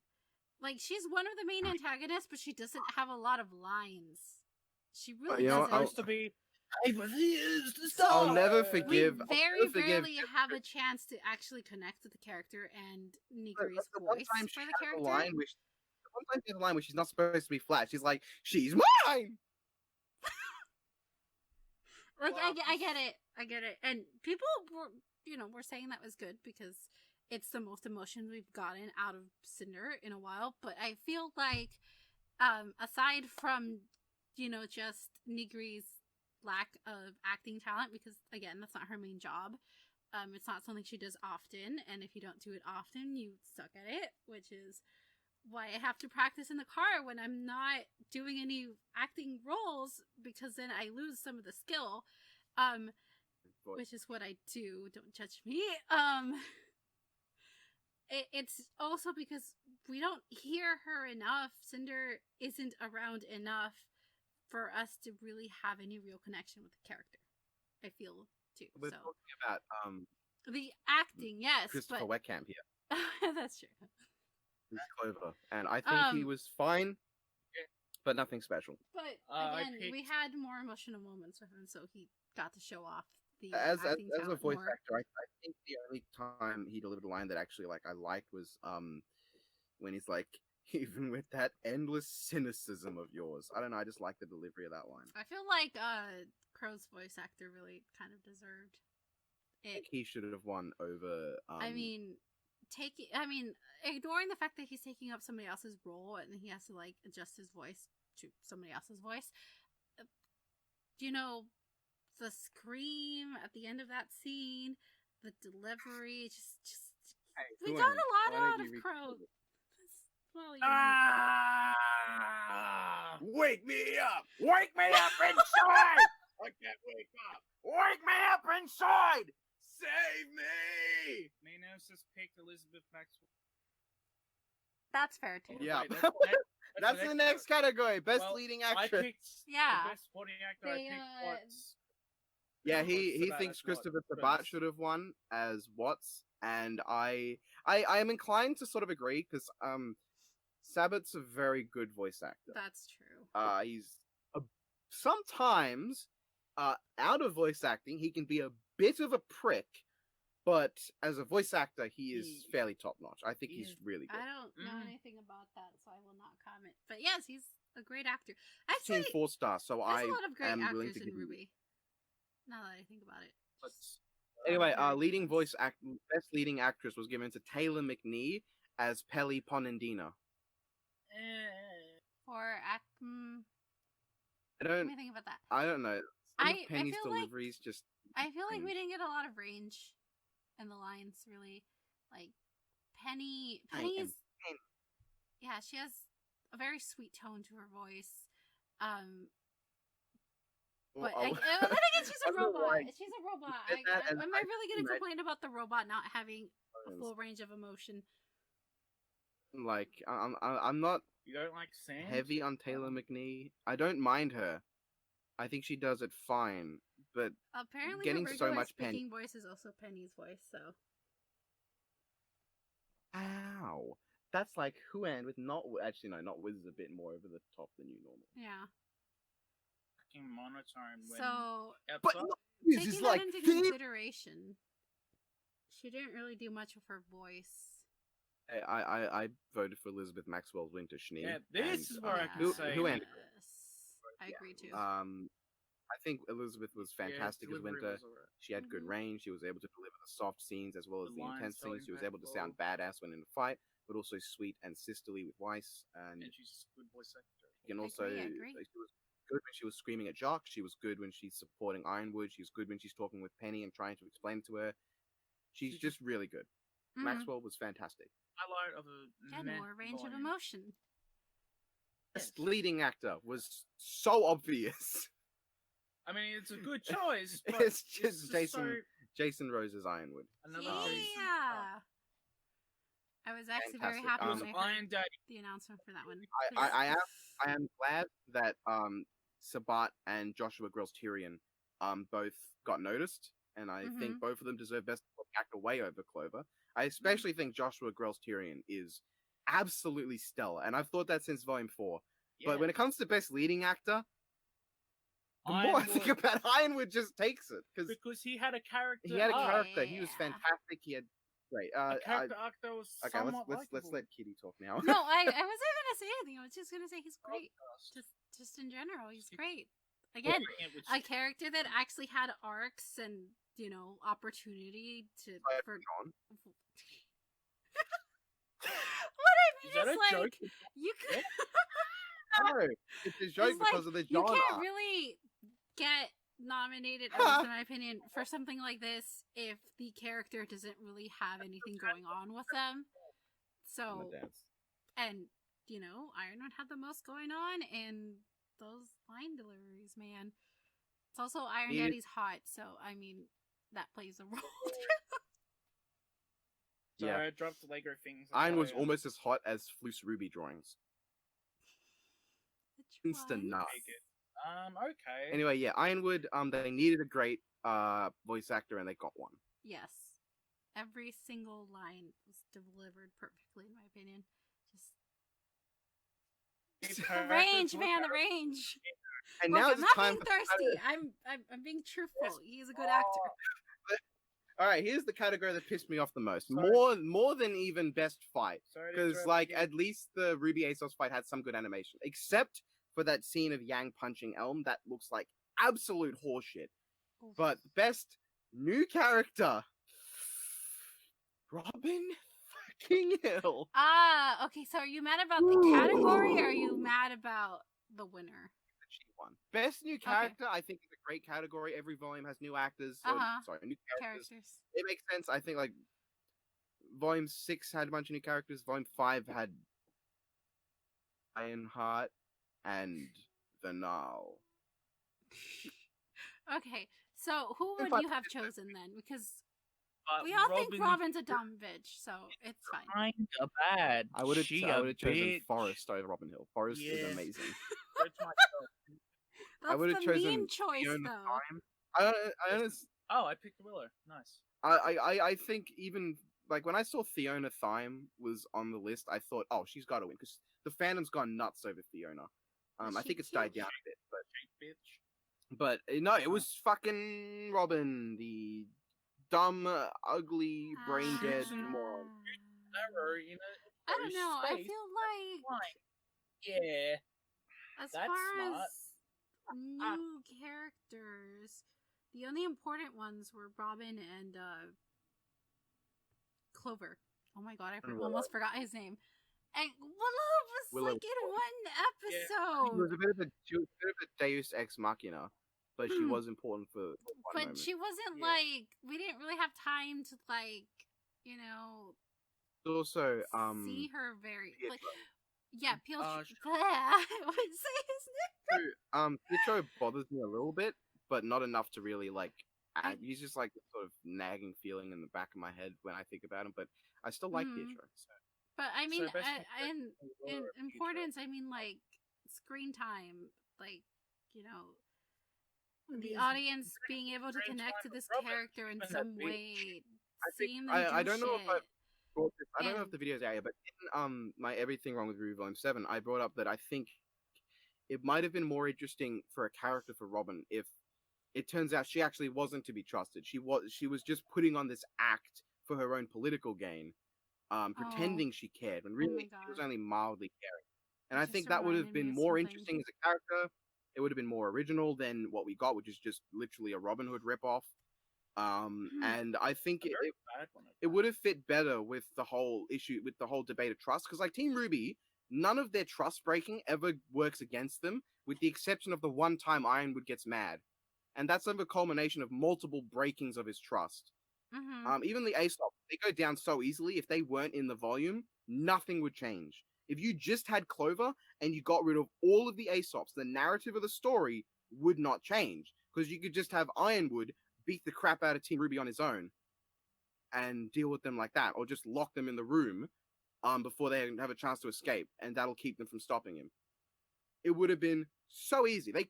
one of the main antagonists, but she doesn't have a lot of lines. She really you know what, doesn't. Supposed to be. I'll never We forgive. very rarely have a chance to actually connect with the character and Nigri's voice for the character. Sometimes she has a line where she's not supposed to be flat. She's like, "She's mine." Like, Well, I get it. And people were saying that was good because it's the most emotion we've gotten out of Cinder in a while. But I feel like, aside from, just Nigri's lack of acting talent, because again, that's not her main job. It's not something she does often, and if you don't do it often, you suck at it, which is why I have to practice in the car when I'm not doing any acting roles, because then I lose some of the skill. Which is what I do. Don't judge me. It's also because we don't hear her enough. Cinder isn't around enough for us to really have any real connection with the character. I feel too. We're So talking about the acting, yes, Christopher but Wechtkamp here. that's true. He's Clover, and I think he was fine, but nothing special. But I again, we had more emotional moments with him, so he got to show off the As acting a talent voice more. actor, I think the only time he delivered a line that actually I liked was when he's like, "Even with that endless cynicism of yours." I don't know. I just like the delivery of that line. I feel like Crow's voice actor really kind of deserved I it. think he should have won over. Ignoring the fact that he's taking up somebody else's role and he has to adjust his voice to somebody else's voice. The scream at the end of that scene, the delivery, just we got a lot out of Crow. Wake me up! Wake me up inside! I can't wake up! Wake me up inside! Save me! Nemesis picked Elizabeth Maxwell. That's fair too. Yeah, Right, that's the next category. Best leading I actress. picked Yeah. the best supporting actor. I picked Watts. Yeah, he Sabat thinks as Christopher Watts, Sabat but- should have won as Watts, and I am inclined to sort of agree because Sabat's a very good voice actor. That's true. He's sometimes out of voice acting he can be a bit of a prick, but as a voice actor he is fairly top notch. I think he's really good. I don't know anything about that, so I will not comment. But yes, he's a great actor. Team Actually, 4-star, so there's I a lot of great am willing actors to in give you. RWBY. Now that I think about it. But Anyway, Very leading close. best leading actress was given to Taylor McNee as Pelly Ponendina. For I let don't, me think about that. I don't know. Some of I Penny's feel like deliveries just. I feel like we range. didn't get a lot of range in the lines, really. Like I am Penny's Penny. yeah, she has a very sweet tone to her voice. But Oh, then again, she's I a don't know why robot. She's a robot. you did that, and Am I really going to complain about the robot not having a I- full range of emotion? Like, I'm not you don't like sand? heavy on Taylor McNee. I don't mind her. I think she does it fine, but Apparently, getting her so regular much Penny. speaking voice is also Penny's voice. So Ow. That's like Huan with not actually no, not Wiz is a bit more over the top than you normally. yeah. Fucking monotone when So But outside. Wiz taking is that like into this. consideration, she didn't really do much with her voice. I voted for Elizabeth Maxwell's Winter Schnee. Yeah, this is where I who, can say Huan. I agree too. I think Elizabeth was fantastic as delivery Winter. was alright. She had good Mhm. range. She was able to deliver the soft scenes as well as The the lines intense felt scenes. She was able to sound impactful. badass when in a fight, but also sweet and sisterly with Weiss. And And she's a good voice actor. she can I also agree, I agree. she was good when she was screaming at Jock. She was good when she's supporting Ironwood. She was good when she's talking with Penny and trying to explain to her. She's She's just really good. Mhm. Maxwell was fantastic. Highlight of a And meh more range of volume. emotion. Best leading actor was so obvious. I mean, it's a good choice, but It's just Jason- so Jason Rose's Ironwood. another Yeah. Jason. I was actually very Fantastic. happy It was when I heard Iron Daddy. the announcement for that one. I am glad that Sabat and Joshua Grell's Tyrion both got noticed, and I think both of them deserve best supporting actor way over Clover. I especially think Joshua Grell's Tyrion is absolutely stellar, and I've thought that since Volume 4. Yeah. But when it comes to best leading actor, the more I think Ironwood, about Ironwood just takes it because he had a character. he had a arc. character. He was yeah. fantastic. He had great. A character arc that was Okay, somewhat let's likable. let Kitty talk now. No, I wasn't gonna say anything. I was just gonna say he's great. Just in general, he's great. Again, a character that actually had arcs and opportunity to for. John. What I Is mean that is a like joke? you could. No, it's a joke It's like, because of the you John can't arc. really get nominated, at least in my opinion, for something like this if the character doesn't really have anything going on with them. So, and Ironwood had the most going on, and those line deliveries, man. It's also Iron He- Daddy's hot, so I mean that plays a role. So Yeah. I dropped Lego things. Iron was almost as hot as Floose Ruby drawings. Instant Twice. nut. Okay. Anyway, yeah, Ironwood. They needed a great voice actor, and they got one. Yes. Every single line was delivered perfectly, in my opinion. Just the range, man, the range. And Look, now I'm it's not time being for thirsty. I'm being truthful. He's a good actor. All right, here's the category that pissed me off the most. Sorry. More than even best fight, Sorry to because interrupt like you. at least the Ruby ASOS fight had some good animation, except for that scene of Yang punching Elm that looks like absolute horseshit. Oof. But best new character, Robin fucking Hill. Okay, so are you mad about the category or are you mad about the winner? She won. Best new character, I think, is a great category. Every volume has new actors. New characters. Characters. It makes sense. I think like Volume 6 had a bunch of new characters. Volume 5 had Ironheart and the Null. Okay, so who would But- you have chosen then? Because But we all think Robin's a dumb bitch, so it's fine. Kinda bad. I would have She chosen a bitch. Forrest over Robin Hill. Forrest is Yes. amazing. Judge myself. That's would've the chosen meme choice, Fiona though. Thyme. I I picked Willow. Nice. I think even like when I saw Fiona Thyme was on the list, I thought, oh, she's got to win because the fandom's gone nuts over Fiona. I She think it's cute? died down a bit, Cheap bitch. but no, it was fucking Robin, the dumb, ugly, brain dead Ah. moron. Never, you know. I don't know. I space. feel like Fine. Yeah. as That's far smart. as new characters, The only important ones were Robin and Clover. Oh my god, almost forgot his name. And Willow was Willow. like in one She episode. was a bit of a Deus Ex Machina, but she was important for one But moment. she wasn't like, we didn't really have time to like, you know, Also, see her very Pietro. like. Yeah, Pietro. Sure. I would say his name. So, Pietro bothers me a little bit, but not enough to really like. He's just like sort of nagging feeling in the back of my head when I think about him, but I still like Pietro. So. But I mean, So in importance, I mean, like screen time, like, you know, the audience being able to connect to this character in some way, seeing them do I don't know shit. if I brought this. I don't know if the video's out yet, but in my Everything Wrong with RWBY Volume 7, I brought up that I think it might have been more interesting for a character for Robin if it turns out she actually wasn't to be trusted. She was just putting on this act for her own political gain, pretending she cared when really she was only mildly caring. And I think that would have been more interesting as a character. It would have been more original than what we got, which is just literally a Robin Hood ripoff. And I think it would have fit better with the whole issue, with the whole debate of trust. Because like Team RWBY, none of their trust breaking ever works against them, with the exception of the one time Ironwood gets mad. And that's like a culmination of multiple breakings of his trust. Even the Aesop, they go down so easily. If they weren't in the volume, nothing would change. If you just had Clover and you got rid of all of the Aesops, the narrative of the story would not change. Because you could just have Ironwood beat the crap out of Team RWBY on his own and deal with them like that. Or just lock them in the room before they have a chance to escape. And that'll keep them from stopping him. It would have been so easy. The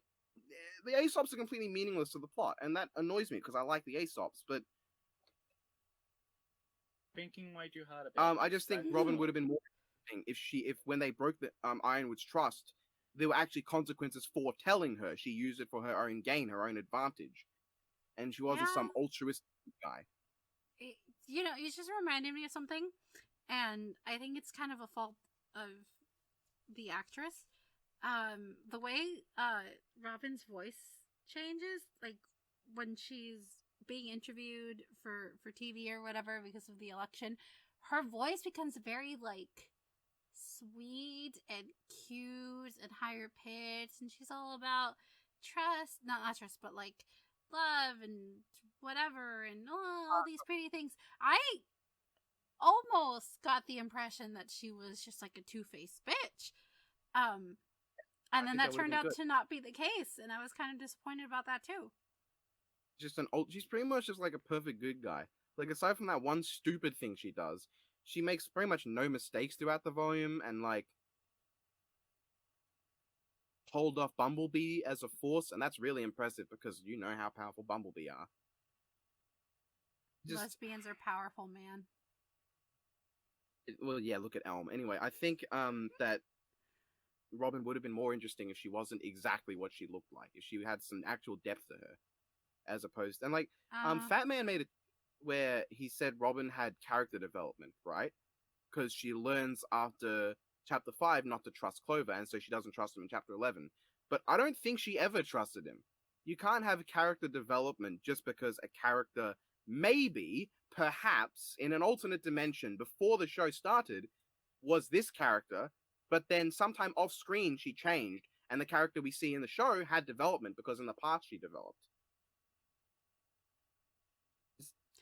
Aesops are completely meaningless to the plot. And that annoys me because I like the Aesops. But thinking way too hard about I just think Robin would have been more interesting if when they broke the Ironwood's trust, there were actually consequences for telling her. She used it for her own gain, her own advantage, and she wasn't some altruistic guy. You know, it just reminded me of something, and I think it's kind of a fault of the actress. The way Robin's voice changes, like when she's being interviewed for TV or whatever because of the election, her voice becomes very like sweet and cute and higher pitched, and she's all about trust, not trust, but like love and whatever, and all these pretty things. I almost got the impression that she was just like a two-faced bitch, and then that turned out to not be the case, and I was kind of disappointed about that too. She's pretty much just like a perfect good guy. Like, aside from that one stupid thing she does, she makes pretty much no mistakes throughout the volume, and like hold off Bumblebee as a force, and that's really impressive because you know how powerful Bumblebee are. Lesbians are powerful, man. Well, yeah, look at Elm. Anyway, I think that Robin would have been more interesting if she wasn't exactly what she looked like, if she had some actual depth to her, as opposed, and like Fat Man made it where he said Robin had character development, right? Because she learns after chapter 5 not to trust Clover, and so she doesn't trust him in chapter 11. But I don't think she ever trusted him. You can't have character development just because a character maybe, perhaps, in an alternate dimension before the show started, was this character, but then sometime off screen she changed, and the character we see in the show had development because in the past she developed.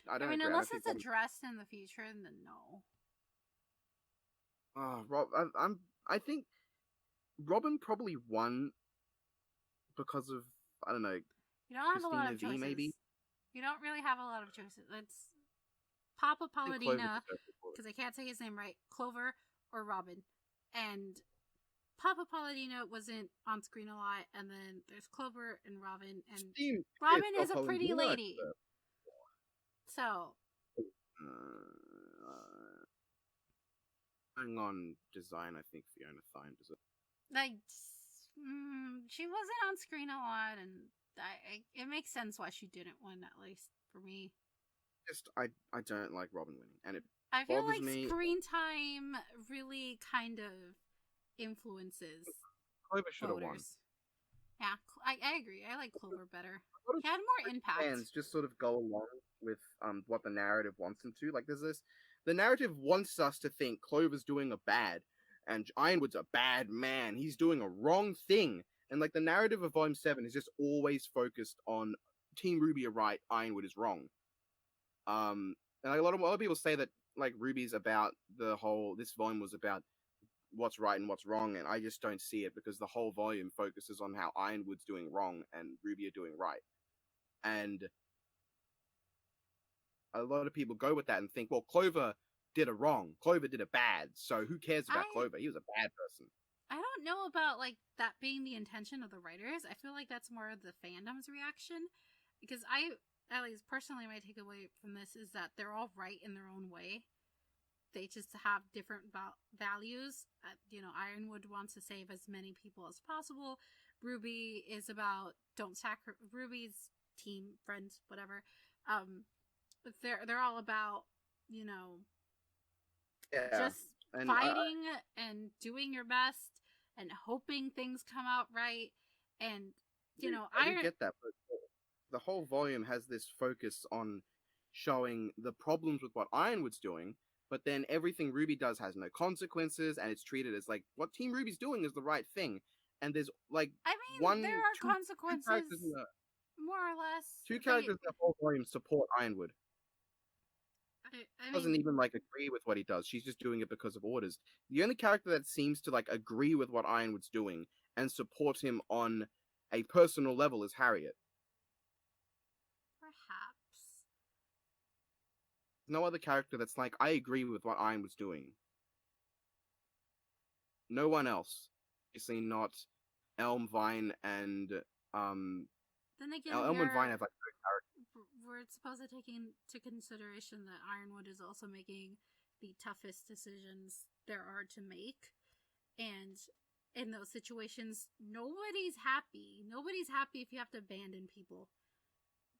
I mean, unless it's addressed in the future, then no. Rob, I think Robin probably won because of, I don't know. You don't have a lot of choices. Maybe. You don't really have a lot of choices. It's Papa Palladino, because I can't say his name right, Clover or Robin. And Papa Palladino wasn't on screen a lot, and then there's Clover and Robin, and Robin is a pretty lady. So. Hang on, design, I think Fiona Thine does it. Like, she wasn't on screen a lot, and it makes sense why she didn't win, at least for me. I don't like Robin winning, and I feel like screen time really kind of influences Clover should have won. Yeah, I agree. I like Clover better. A lot of He had more impact. fans just sort of go along with what the narrative wants them to. Like, there's this, the narrative wants us to think Clover's doing a bad, and Ironwood's a bad man. He's doing a wrong thing, and like the narrative of Volume 7 is just always focused on Team RWBY are right, Ironwood is wrong. And a lot of people say that like RWBY's about the whole. This volume was about what's right and what's wrong, and I just don't see it because the whole volume focuses on how Ironwood's doing wrong and RWBY are doing right. And a lot of people go with that and think, well, Clover did a wrong, Clover did a bad, so who cares about Clover? He was a bad person. I don't know about like that being the intention of the writers. I feel like that's more of the fandom's reaction, because at least personally, my takeaway from this is that they're all right in their own way. They just have different values. Ironwood wants to save as many people as possible. RWBY is about RWBY's team, friends, whatever. They're all about, just fighting and doing your best and hoping things come out right. And I get that, but the whole volume has this focus on showing the problems with what Ironwood's doing, but then everything RWBY does has no consequences, and it's treated as like what Team RWBY's doing is the right thing. And there's like there are consequences, more or less. Two characters in the whole volume support Ironwood. Doesn't even like agree with what he does. She's just doing it because of orders. The only character that seems to like agree with what Ironwood's doing and support him on a personal level is Harriet. Perhaps. No other character that's like, I agree with what Ironwood's doing. No one else. Obviously not Elm, Vine, and then again, Elm and Vine have like good characters. We're supposed to take into consideration that Ironwood is also making the toughest decisions there are to make, and in those situations, nobody's happy. Nobody's happy if you have to abandon people.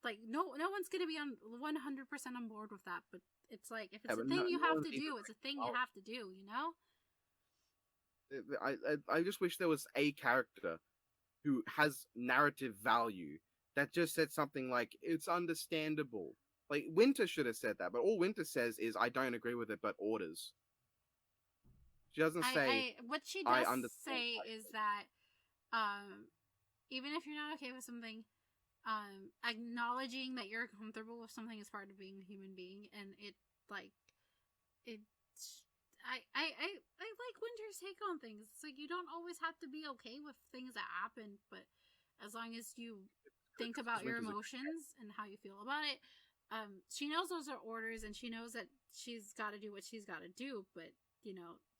Like no one's gonna be on 100% on board with that. But it's like if it's a thing you have to do, it's a thing you have to do. I just wish there was a character who has narrative value that just said something like, it's understandable. Like, Winter should have said that, but all Winter says is, I don't agree with it, but orders. She doesn't say, what she does say is that, even if you're not okay with something, acknowledging that you're comfortable with something is part of being a human being, and I like Winter's take on things. It's like, you don't always have to be okay with things that happen, but as long as you think about your emotions and how you feel about it. She knows those are orders, and she knows that she's got to do what she's got to do, but,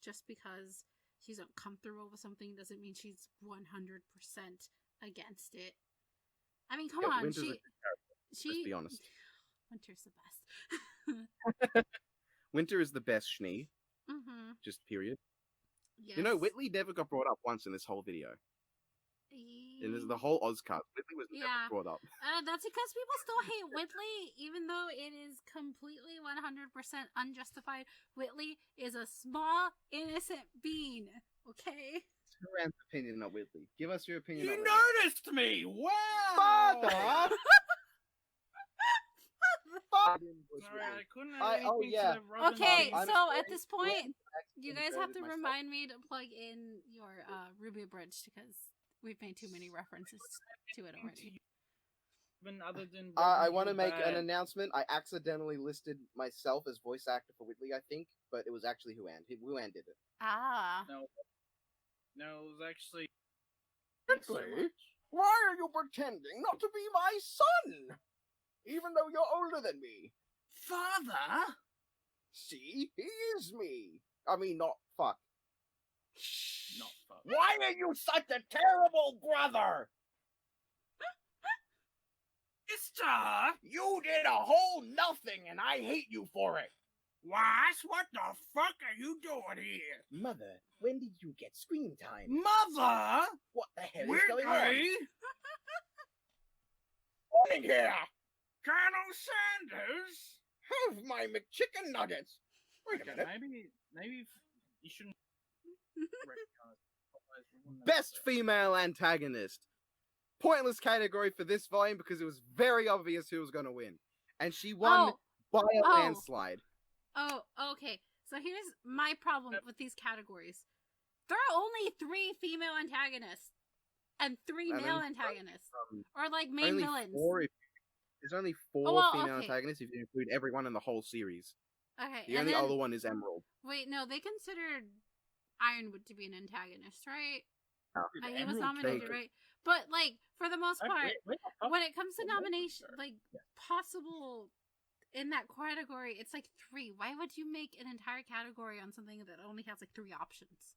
just because she's uncomfortable with something doesn't mean she's 100% against it. I mean, come on. Let's be honest. Winter's the best. Winter is the best Schnee. Mm-hmm. Just period. Yes. Whitley never got brought up once in this whole video. And there's the whole Ozcars. Whitley was never brought up. That's because people still hate Whitley, even though it is completely 100% unjustified. Whitley is a small, innocent bean, okay? It's Rand's opinion, not Whitley. Give us your opinion. You noticed me! Wow! Father! Sorry, I couldn't Okay, so at this point, you guys have to remind me to plug in your RWBY bridge, because we've made too many references to it already. Other than I want to make an announcement. I accidentally listed myself as voice actor for Whitley, I think, but it was actually Huan. Huan did it. Ah. No, it was actually... Whitley? Why are you pretending not to be my son? Even though you're older than me. Father? See? He is me. I mean, not fuck. Not fuck. Why are you such a terrible brother? Mister! You did a whole nothing, and I hate you for it. What the fuck are you doing here? Mother, when did you get screen time? Mother! What the hell is going on? Morning here! Colonel Sanders! Have my McChicken nuggets! Wait a minute. Maybe you shouldn't... Best female antagonist. pointless category for this volume because it was very obvious who was going to win. And she won by a landslide. Oh, okay. So here's my problem with these categories. There are only 3 female antagonists and 3 male antagonists. Or like main villains. There's only 4 female antagonists if you include everyone in the whole series. Okay. The only other one is Emerald. Wait, no, they considered Ironwood to be an antagonist, right? No. He was nominated, right? But like, for the most part, when it comes to nomination, like possible in that category, it's like 3. Why would you make an entire category on something that only has like 3 options?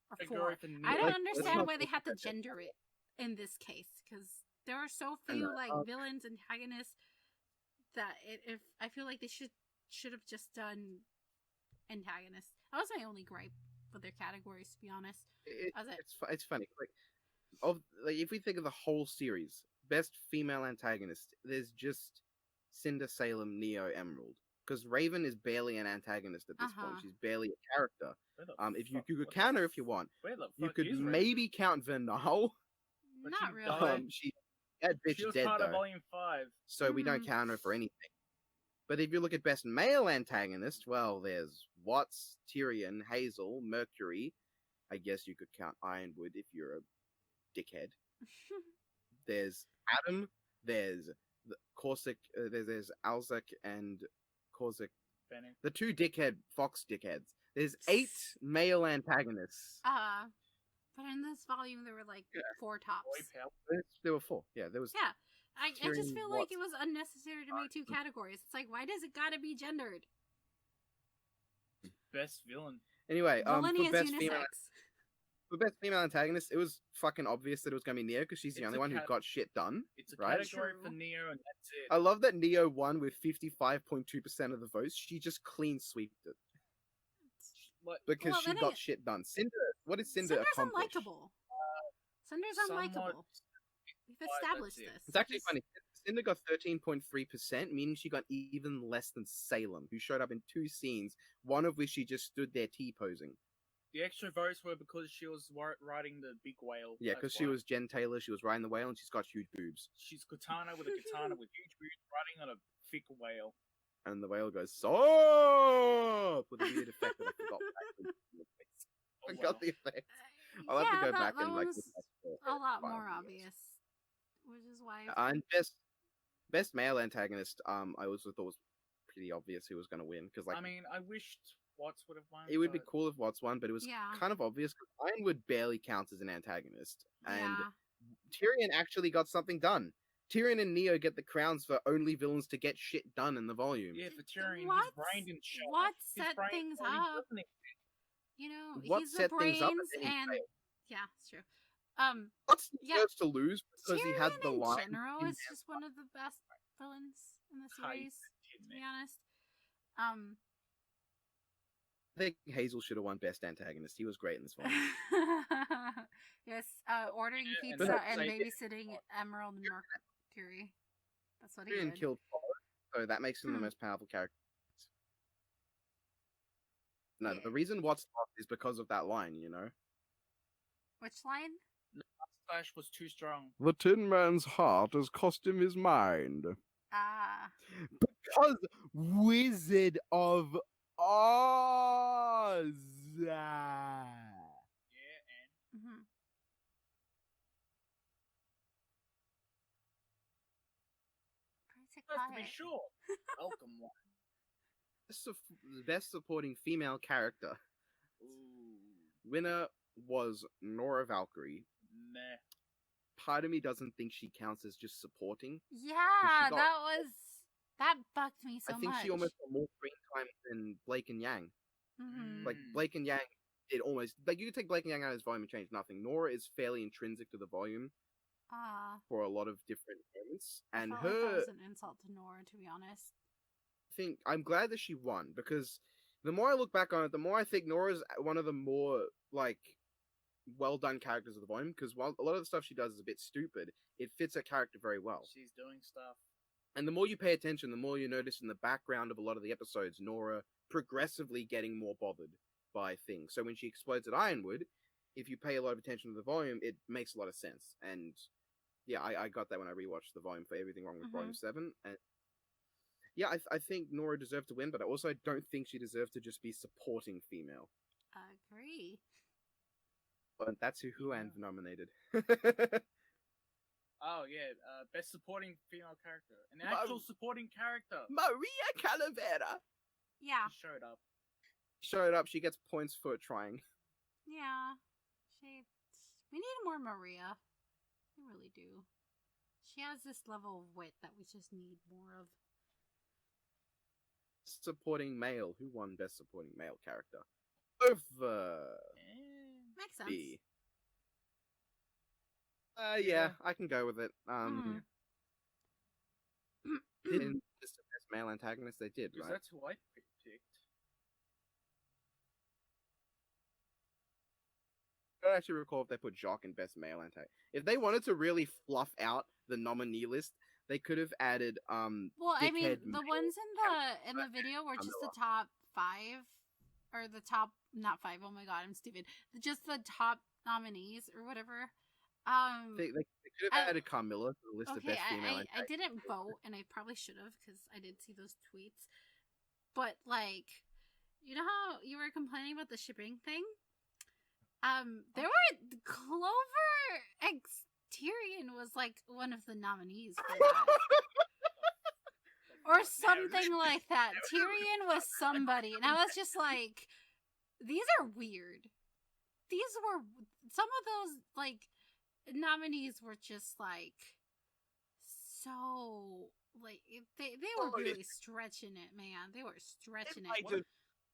Or 4? I don't understand why they had to gender it in this case, because there are so few like villains, antagonists that if I feel like they should have just done antagonists. That was my only gripe with their categories, to be honest. It's funny. Like if we think of the whole series, best female antagonist, there's just Cinder, Salem, Neo, Emerald. Because Raven is barely an antagonist at this point. She's barely a character. If you could counter if you want, you could maybe count Vernal. Not really. That bitch she was dead part though. Of Volume 5. So we don't count her for anything. But if you look at best male antagonist, well, there's Watts, Tyrion, Hazel, Mercury. I guess you could count Ironwood if you're a dickhead. There's Adam. There's Corsic. There's Alzak and Corsic. Benny. The 2 Fox dickheads. There's 8 male antagonists. But in this volume, there were like 4 tops. There were 4. Yeah, there was. Yeah, I just feel like it was unnecessary to make 2 categories. It's like, why does it gotta be gendered? Best villain. Anyway, for best female antagonist, it was fucking obvious that it was gonna be Neo because she's the only one who got shit done. It's a category for Neo, and that's it. I love that Neo won with 55.2% of the votes. She just clean sweeped it. Because she got shit done. Cinder, what did Cinder accomplish? Cinder's unlikable. Cinder's unlikable. We've established this. It's actually funny. Cinder got 13.3%, meaning she got even less than Salem, who showed up in 2 scenes, one of which she just stood there T-posing. The extra votes were because she was riding the big whale. Yeah, because she was Jen Taylor, she was riding the whale, and she's got huge boobs. She's katana with a katana with huge boobs riding on a thick whale. And the whale goes, "Stop!" with a weird effect that I forgot. I forgot the effect. I'll have to go back and like. A lot more obvious, which is why. And best male antagonist, I also thought was pretty obvious who was going to win because, like, I mean, I wished Watts would have won. It would be cool if Watts won, but it was kind of obvious because Ironwood barely counts as an antagonist, and Tyrion actually got something done. Tyrion and Neo get the crowns for only villains to get shit done in the volume. Yeah, for Tyrion, his brain didn't show. What set things up? You know, what he's set the brains things up and yeah, it's true. Watts deserves to lose because Tyrion he had the line. In general, is just one of the best villains in the series. To be honest, I think Hazel should have won best antagonist. He was great in this one. Yes, ordering pizza and babysitting Emerald and Mercury. That's what he did. Killed Forrest, so that makes him the most powerful character. No, the reason Watts lost is because of that line, you know? Which line? Slash was too strong. The Tin Man's heart has cost him his mind. Because Wizard of Oz. Yeah, and to be sure. Welcome one. Best supporting female character. Ooh. Winner was Nora Valkyrie. Meh. Part of me doesn't think she counts as just supporting. Yeah, that bugged me so much. I think she almost got more screen time than Blake and Yang. Mm-hmm. Like Blake and Yang did almost like you could take Blake and Yang out of his volume and change nothing. Nora is fairly intrinsic to the volume for a lot of different moments, and I felt like that was an insult to Nora, to be honest. I'm glad that she won because the more I look back on it, the more I think Nora's one of the more like well done characters of the volume because while a lot of the stuff she does is a bit stupid, it fits her character very well. She's doing stuff. And the more you pay attention, the more you notice in the background of a lot of the episodes, Nora progressively getting more bothered by things. So when she explodes at Ironwood, if you pay a lot of attention to the volume, it makes a lot of sense. And yeah, I got that when I rewatched the volume for Everything Wrong with Mhm. Volume 7. And yeah, I think Nora deserved to win, but I also don't think she deserved to just be supporting female. Agree. But that's who Yeah. Anne nominated. Oh yeah, best supporting female character, an actual supporting character. Maria Calavera Yeah. She showed up. showed up. She gets points for trying. Yeah. We need more Maria. We really do. She has this level of wit that we just need more of. Supporting male. Who won best supporting male character? Over. Makes sense. B. Yeah, I can go with it. Didn't just the best male antagonist they did, Because right? that's who I picked. I don't actually recall if they put Jacques in best male antagonist. If they wanted to really fluff out the nominee list, they could have added Well, I mean, dickhead the male ones in the video were just the top 5, or the top, not 5. Oh my god, I'm stupid. Just the top nominees or whatever. They could have added Carmilla to the list of Okay, best female I didn't vote, and I probably should have because I did see those tweets. But like, you know how you were complaining about the shipping thing? There were Clover X Tyrion was like one of the nominees for that. Or something like that. Tyrion was somebody, and I was just like, these are weird. These were some of those like nominees were just like so like they were really stretching it, man. They were stretching it.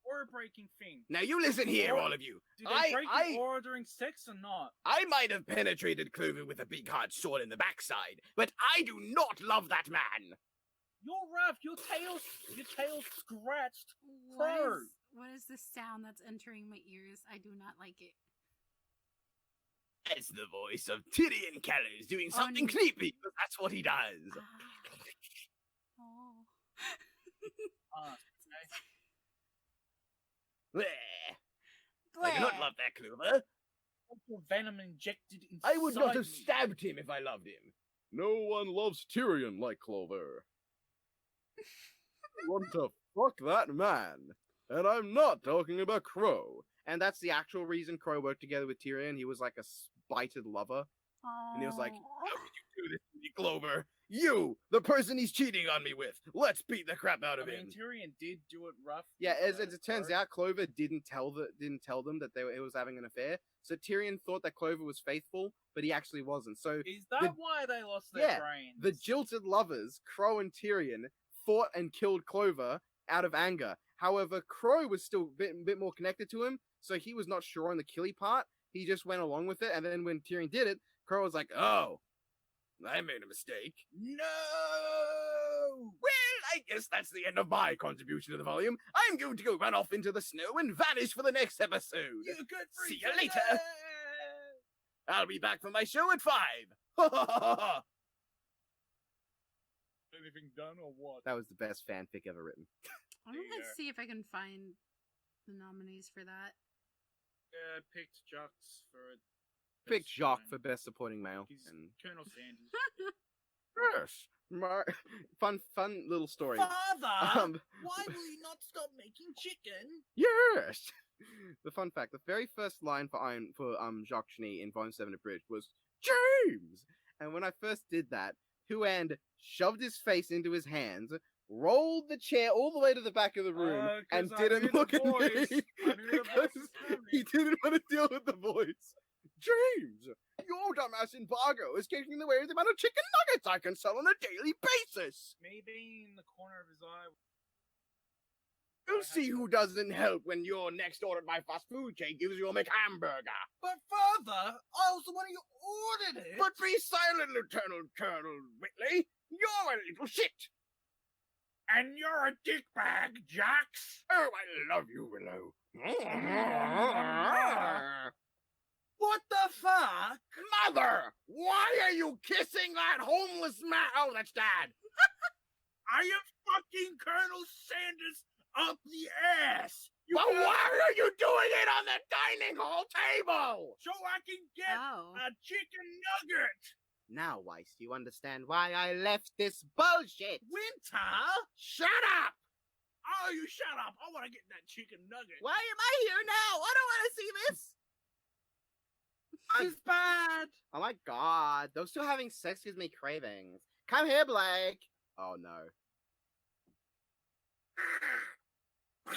Aura breaking thing. Now you listen here, all of you. Do they break the aura during sex or not? I might have penetrated Clover with a big hard sword in the backside, but I do not love that man. You're rough. Your tail's scratched. What is this sound that's entering my ears? I do not like it. It's the voice of Tyrion Callows doing something creepy, but that's what he does. Oh. I do not love that Clover. Your venom injected inside I would not have me. stabbed him if I loved him. No one loves Tyrion like Clover. I want to fuck that man. And I'm not talking about Crow. And that's the actual reason Crow worked together with Tyrion. He was like a spited lover. Oh. And he was like, how could you do this to me, Clover? You, the person he's cheating on me with. Let's beat the crap out of him. Tyrion did do it rough. Yeah, as it turns out, Clover didn't tell them that he was having an affair. So Tyrion thought that Clover was faithful, but he actually wasn't. So is that why they lost their brains? The jilted lovers, Crow and Tyrion, fought and killed Clover out of anger. However, Crow was still a bit more connected to him, so he was not sure on the killy part. He just went along with it, and then when Tyrion did it, Crow was like, "Oh, I made a mistake." No! Well, I guess that's the end of my contribution to the volume. I'm going to go run off into the snow and vanish for the next episode. You good for See you later. I'll be back for my show at 5. Anything done or what? That was the best fanfic ever written. I'm gonna see if I can find the nominees for that. Picked Jacques for Picked Jacques for best supporting male. He's and Colonel Sanders. Yes. Fun little story. Father, why will you not stop making chicken? Yes. The fun fact: the very first line for Jacques Cheny in Volume 7 of Bridge was James. And when I first did that, Huand shoved his face into his hands, rolled the chair all the way to the back of the room, and didn't look at me because he didn't want to deal with the voice. James, your dumbass embargo is getting in the way of the amount of chicken nuggets I can sell on a daily basis. Maybe in the corner of his eye. You'll see who doesn't help when your next order at my fast food chain gives you a McHamburger. But father, I was the one who ordered it. But be silent, Lieutenant Colonel Whitley. You're a little shit. And you're a dickbag, Jax. Oh, I love you, Willow. What the fuck? Mother, why are you kissing that homeless man? Oh, that's Dad. I am fucking Colonel Sanders up the ass. But why are you doing it on the dining hall table? So I can get a chicken nugget. Now, Weiss, do you understand why I left this bullshit? Winter? Shut up! Oh, you shut up! I want to get that chicken nugget. Why am I here now? I don't want to see this! It's bad! Oh my god, those two having sex gives me cravings. Come here, Blake! Oh no. We're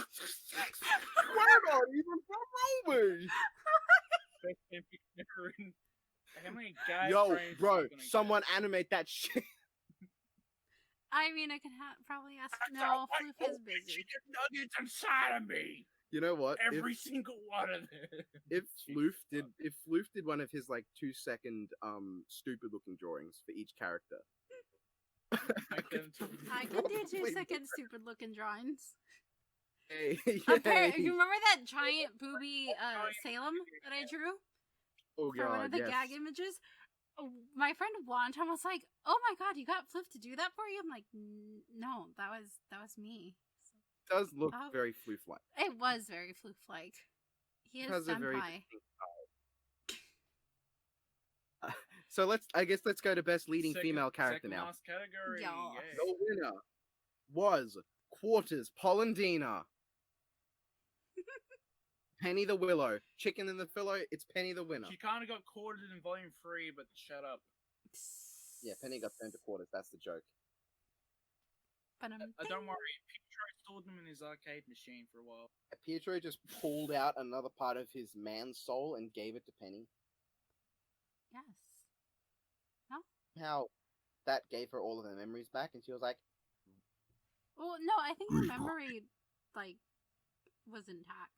not even from RWBY! How many guys? Yo, bro, someone animate that shit. I mean, I could probably ask. No, Floof is busy. Chicken nuggets inside of me. You know what? Every single one of them. If Floof did one of his like 2-second stupid looking drawings for each character. I can do 2-second stupid looking drawings. Hey, You remember that giant booby Salem that I drew? Oh for god, one of the yes. gag images? My friend Wonton was like, "Oh my god, you got Floof to do that for you?" I'm like, "No, that was me." It does look very Floof-like. It was very Floof-like. He is Has a very senpai. So let's go to best leading female character now. Last category. Yeah. Yay. The winner was Quarters Polendina. Penny the Willow. Chicken in the Pillow, it's Penny the winner. She kind of got quartered in volume 3, but shut up. Yeah, Penny got turned to quarters, that's the joke. But Don't worry, Pietro stored them in his arcade machine for a while. Pietro just pulled out another part of his man's soul and gave it to Penny. yes. How that gave her all of her memories back, and she was like, Well, no, I think the memory like was intact.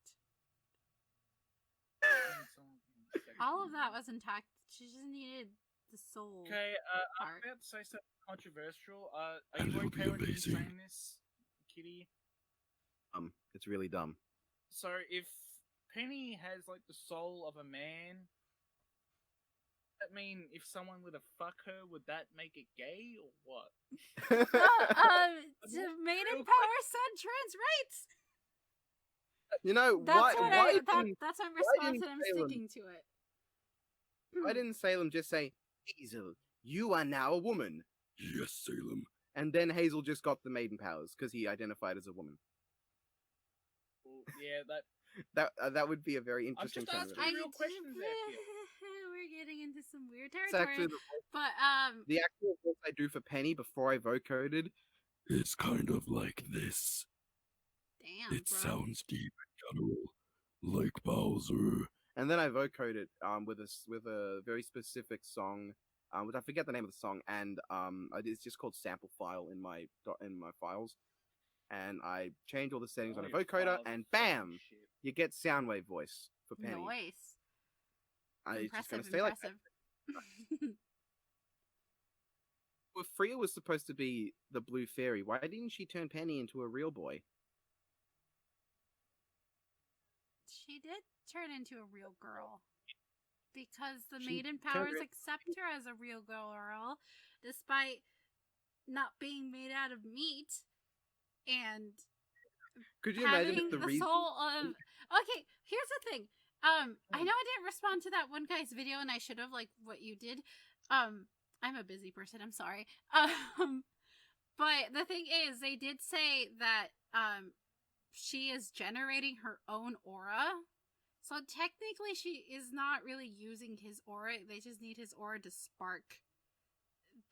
All of that was intact. She just needed the soul. Okay, I'm part. about to say something controversial. Are you okay with me saying this, Kitty? it's really dumb. So, if Penny has, like, the soul of a man, that mean if someone were to fuck her, would that make it gay, or what? Maiden power said trans rights. You know, That's why that's my response, and I'm Salem- sticking to it. why didn't Salem just say, Hazel, you are now a woman? Yes, Salem. And then Hazel just got the maiden powers, because he identified as a woman. Well, yeah, That would be a very interesting just asking conversation. real questions there, Pio. We're getting into some weird It's territory. actually But the actual voice I do for Penny before I vocoded is kind of like this. damn, It bro. sounds deep and guttural, like Bowser. And then I vocoded with a very specific song, which I forget the name of the song, and it's just called sample file in my files. And I change all the settings on a vocoder, and bam, you get Soundwave voice for Penny. Noise. I'm just gonna Impressive, stay like that. impressive. Well, Freya was supposed to be the blue fairy. Why didn't she turn Penny into a real boy? She did turn into a real girl. Because the She maiden turned powers into- accept her as a real girl, despite not being made out of meat and Could you imagine having if the the reason? soul of. Okay, here's the thing. I know I didn't respond to that one guy's video, and I should have, like what you did. I'm a busy person. I'm sorry. But the thing is, they did say that she is generating her own aura. So technically, she is not really using his aura. They just need his aura to spark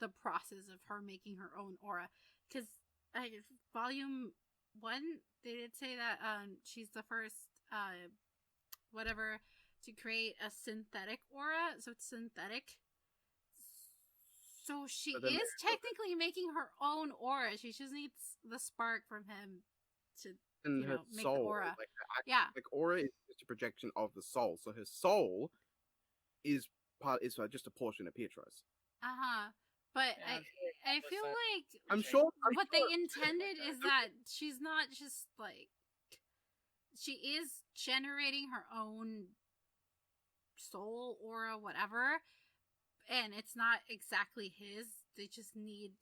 the process of her making her own aura. Because volume 1, they did say that she's the first whatever to create a synthetic aura. So it's synthetic. So she But then is technically making her own aura. She just needs the spark from him to And you her know, make the soul, aura. like, yeah. like aura is just a projection of the soul. So her soul is just a portion of Pietro's. But Yeah, I feel like I'm sure. what they intended is that she's not just like she is generating her own soul aura, whatever, and it's not exactly his. They just need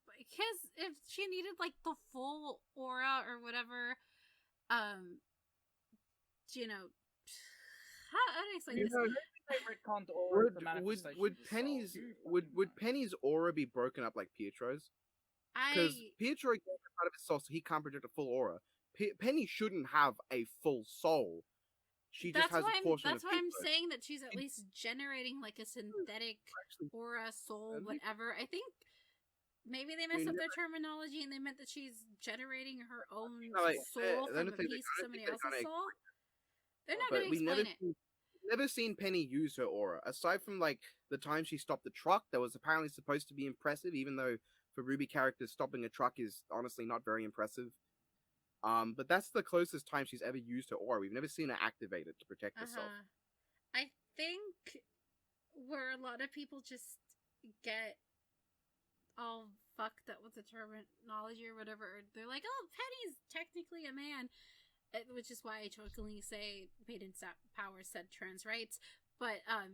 because if she needed like the full aura or whatever, you know, how do I explain this? retconned aura the manifestation would of the Penny's soul. would Penny's aura be broken up like Pietro's? Because Pietro gets part of his soul, so he can't project a full aura. Penny shouldn't have a full soul. She just has a portion That's of why I'm Pietro. saying that she's at least generating like a synthetic aura, soul, whatever. I think maybe they messed up their terminology and they meant that she's generating her own soul from a piece of somebody else's soul. They're not going to explain it. We've never seen Penny use her aura. Aside from like the time she stopped the truck, that was apparently supposed to be impressive, even though for RWBY characters, stopping a truck is honestly not very impressive. But that's the closest time she's ever used her aura. We've never seen her activate it to protect herself. I think where a lot of people just get all fucked up with the terminology or whatever, they're like, oh, Penny's technically a man. Which is why I jokingly say Maiden Power said trans rights. But I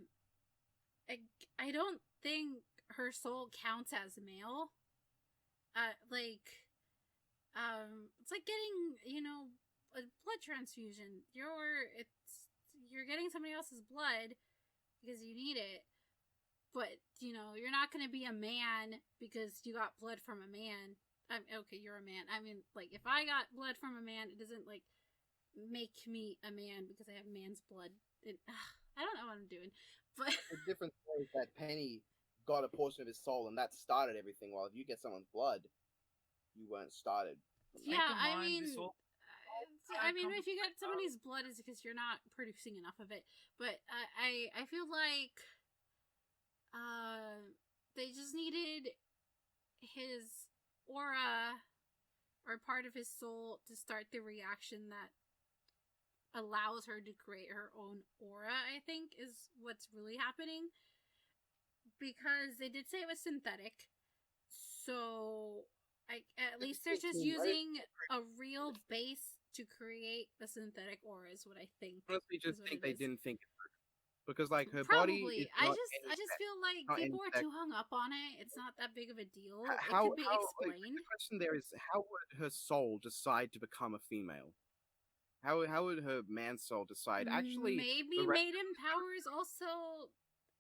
don't think her soul counts as male. It's like getting, a blood transfusion. You're getting somebody else's blood because you need it, but you're not going to be a man because you got blood from a man. Okay, you're a man. I mean, like, if I got blood from a man, it doesn't like make me a man because I have man's blood. I don't know what I'm doing, but the difference is that Penny got a portion of his soul, and that started everything. While if you get someone's blood, you weren't started. Yeah, I mean, if you get somebody's blood, it's because you're not producing enough of it. But I feel like they just needed his aura or part of his soul to start the reaction that allows her to create her own aura, I think, is what's really happening. Because they did say it was synthetic. So, at least they're just using a real base to create a synthetic aura, is what I think. Honestly, just think they didn't think it through. Because, like, her Probably. body. I just feel like people are too hung up on it. It's not that big of a deal. It could be explained. The question there is, how would her soul decide to become a female? How would her man soul decide? Actually, maybe Maiden Powers also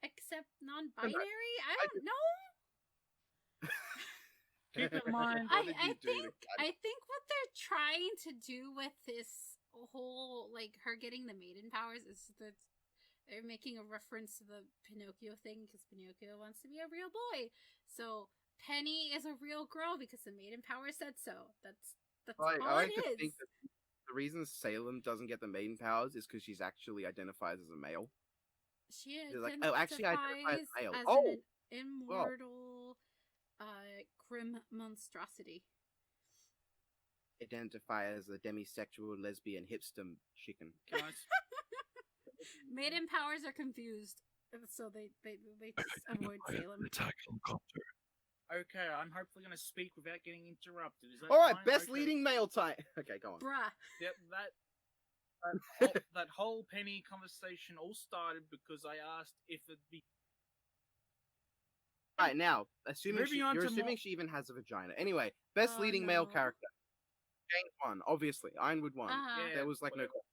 accept non-binary. I don't know. Keep in mind, I think what they're trying to do with this whole like her getting the Maiden Powers is that they're making a reference to the Pinocchio thing because Pinocchio wants to be a real boy. So Penny is a real girl because the Maiden Power said so. That's all I it is. Think that the reason Salem doesn't get the Maiden Powers is because she's actually identifies as a male. She identifies actually identifies as a male. An immortal grim monstrosity. Identify as a demisexual lesbian hipster chicken. Maiden Powers are confused, so they just avoid Salem. Attack helicopter. Okay, I'm hopefully going to speak without getting interrupted. Is that Alright, fine? best leading male type. Okay, go on. Bruh. Yep, that whole Penny conversation all started because I asked if it'd be. Alright, now, you're assuming she even has a vagina. Anyway, best leading male character. James won, obviously. Ironwood won. Yeah, there was like no question.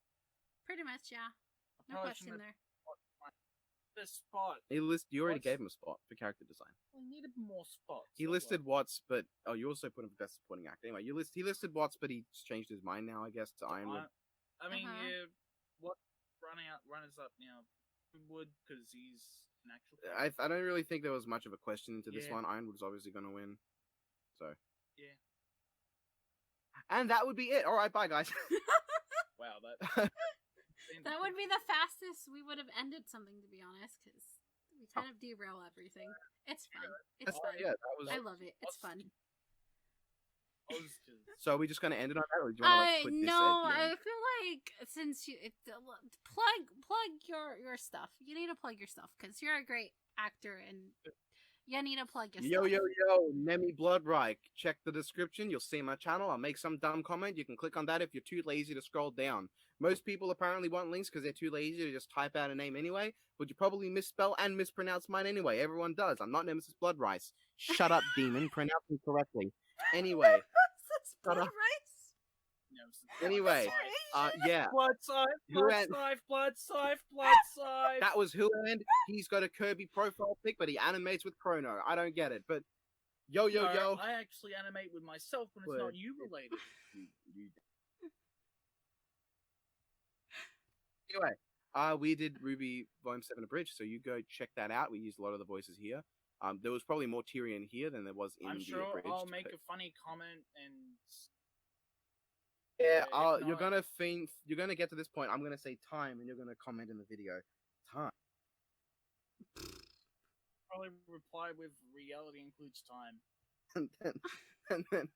Pretty much, yeah. No question there. The spot. You already gave him a spot for character design. We needed more spots. He listed Watts, but you also put him for best supporting actor. Anyway, he listed Watts, but he changed his mind now, I guess, to Ironwood. I mean, yeah, what runners up now? Wood, because he's an actual. I don't really think there was much of a question into this one. Ironwood's obviously going to win. So. Yeah. And that would be it. All right, bye, guys. Wow, that. That would be the fastest we would have ended something, to be honest, because we kind of derail everything. It's fun. It's fun. Yeah, I love it. It's fun. So are we just going to end it on that, or do you want to put this no, I feel like since you plug your stuff. You need to plug your stuff because you're a great actor and you need to plug your stuff. Yo, Nemi Bloodrike. Check the description. You'll see my channel. I'll make some dumb comment. You can click on that if you're too lazy to scroll down. Most people apparently want links because they're too lazy to just type out a name anyway, but you probably misspell and mispronounce mine anyway. Everyone does. I'm not Nemesis Bloodrice. Shut up, demon. Pronounce me correctly. Anyway. Bloodrice? Nemesis Anyway, yeah. Blood scythe, Who blood had- scythe, blood scythe, blood scythe. That was who, and he's got a Kirby profile pic, but he animates with Chrono. I don't get it, but yo. I actually animate with myself when it's not you related. Anyway, we did RWBY Volume 7 Abridged, so you go check that out. We used a lot of the voices here. There was probably more Tyrion here than there was in I'm the sure Abridged. I'll make a funny comment and... Yeah, if you're not- gonna get to this point. I'm gonna say time, and you're gonna comment in the video. Time. Probably reply with reality includes time. And then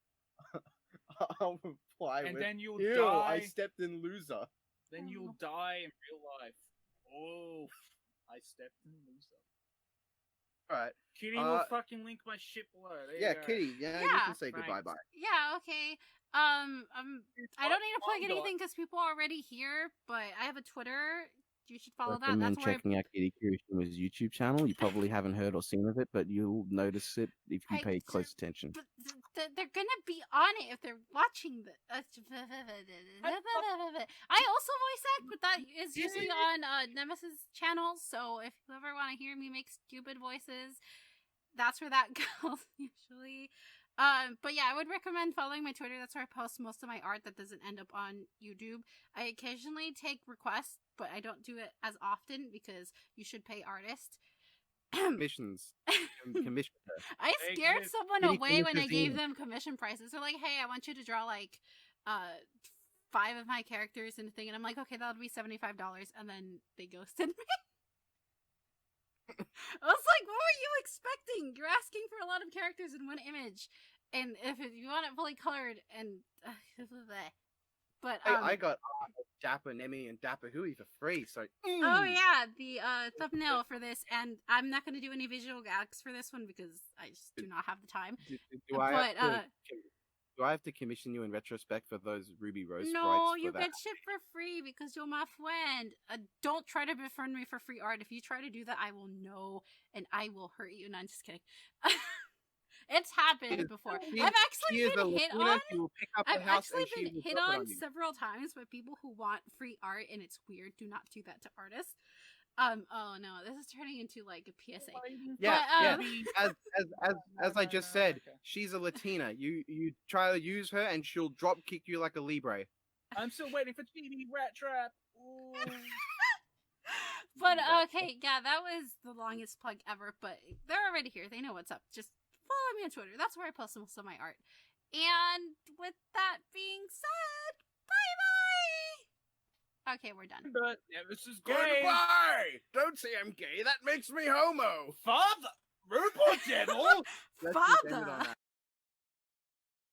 I'll reply And with, then you'll "Ew, die. I stepped in loser." Then you'll die in real life. Oh, I stepped in loser. Alright. Kitty will fucking link my shit below. There Yeah, you go. Kitty, you Yeah, can say goodbye bye. Yeah, okay. I don't need to plug anything because people are already here, but I have a Twitter. You should follow that. Recommend That's where checking out Kitty-Kalami's YouTube channel. You probably haven't heard or seen of it, but you'll notice it if you pay close attention. But they're gonna be on it if they're watching the. I also voice act, but that is usually on Nemesis channel. So if you ever want to hear me make stupid voices, that's where that goes usually. But yeah, I would recommend following my Twitter. That's where I post most of my art that doesn't end up on YouTube. I occasionally take requests, but I don't do it as often because you should pay artists. Commissions. Commission her. I scared someone Kitty away when I gave Kalami. them commission prices. They're like, "Hey, I want you to draw like 5 of my characters in a thing," and I'm like, "Okay, that'll be $75," and then they ghosted me. I was like, "What were you expecting? You're asking for a lot of characters in one image, and if you want it fully colored and but I got Dapper Nemi and Dapper Hui for free, so oh yeah, the thumbnail for this, and I'm not going to do any visual gags for this one because I just do not have the time. do I have to commission you in retrospect for those Ruby Rose No, sprites you for get that? shit for free because you're my friend. Don't try to befriend me for free art. If you try to do that, I will know and I will hurt you. No, I'm just kidding. It's happened before. I've actually been hit on. I've actually been hit on several times by people who want free art, and it's weird. Do not do that to artists. Oh no, this is turning into like a PSA. Yeah, But, yeah. As I just said, she's a Latina. You try to use her, and she'll drop kick you like a Libre. I'm still waiting for TV Rat Trap. Ooh. But okay, yeah, that was the longest plug ever. But they're already here. They know what's up. Just follow me on Twitter. That's where I post most of my art. And with that being said, bye bye. Okay, we're done. But Nemesis is gay. Goodbye! Don't say I'm gay. That makes me homo. Father, robot devil. Let's just end it on Father. that.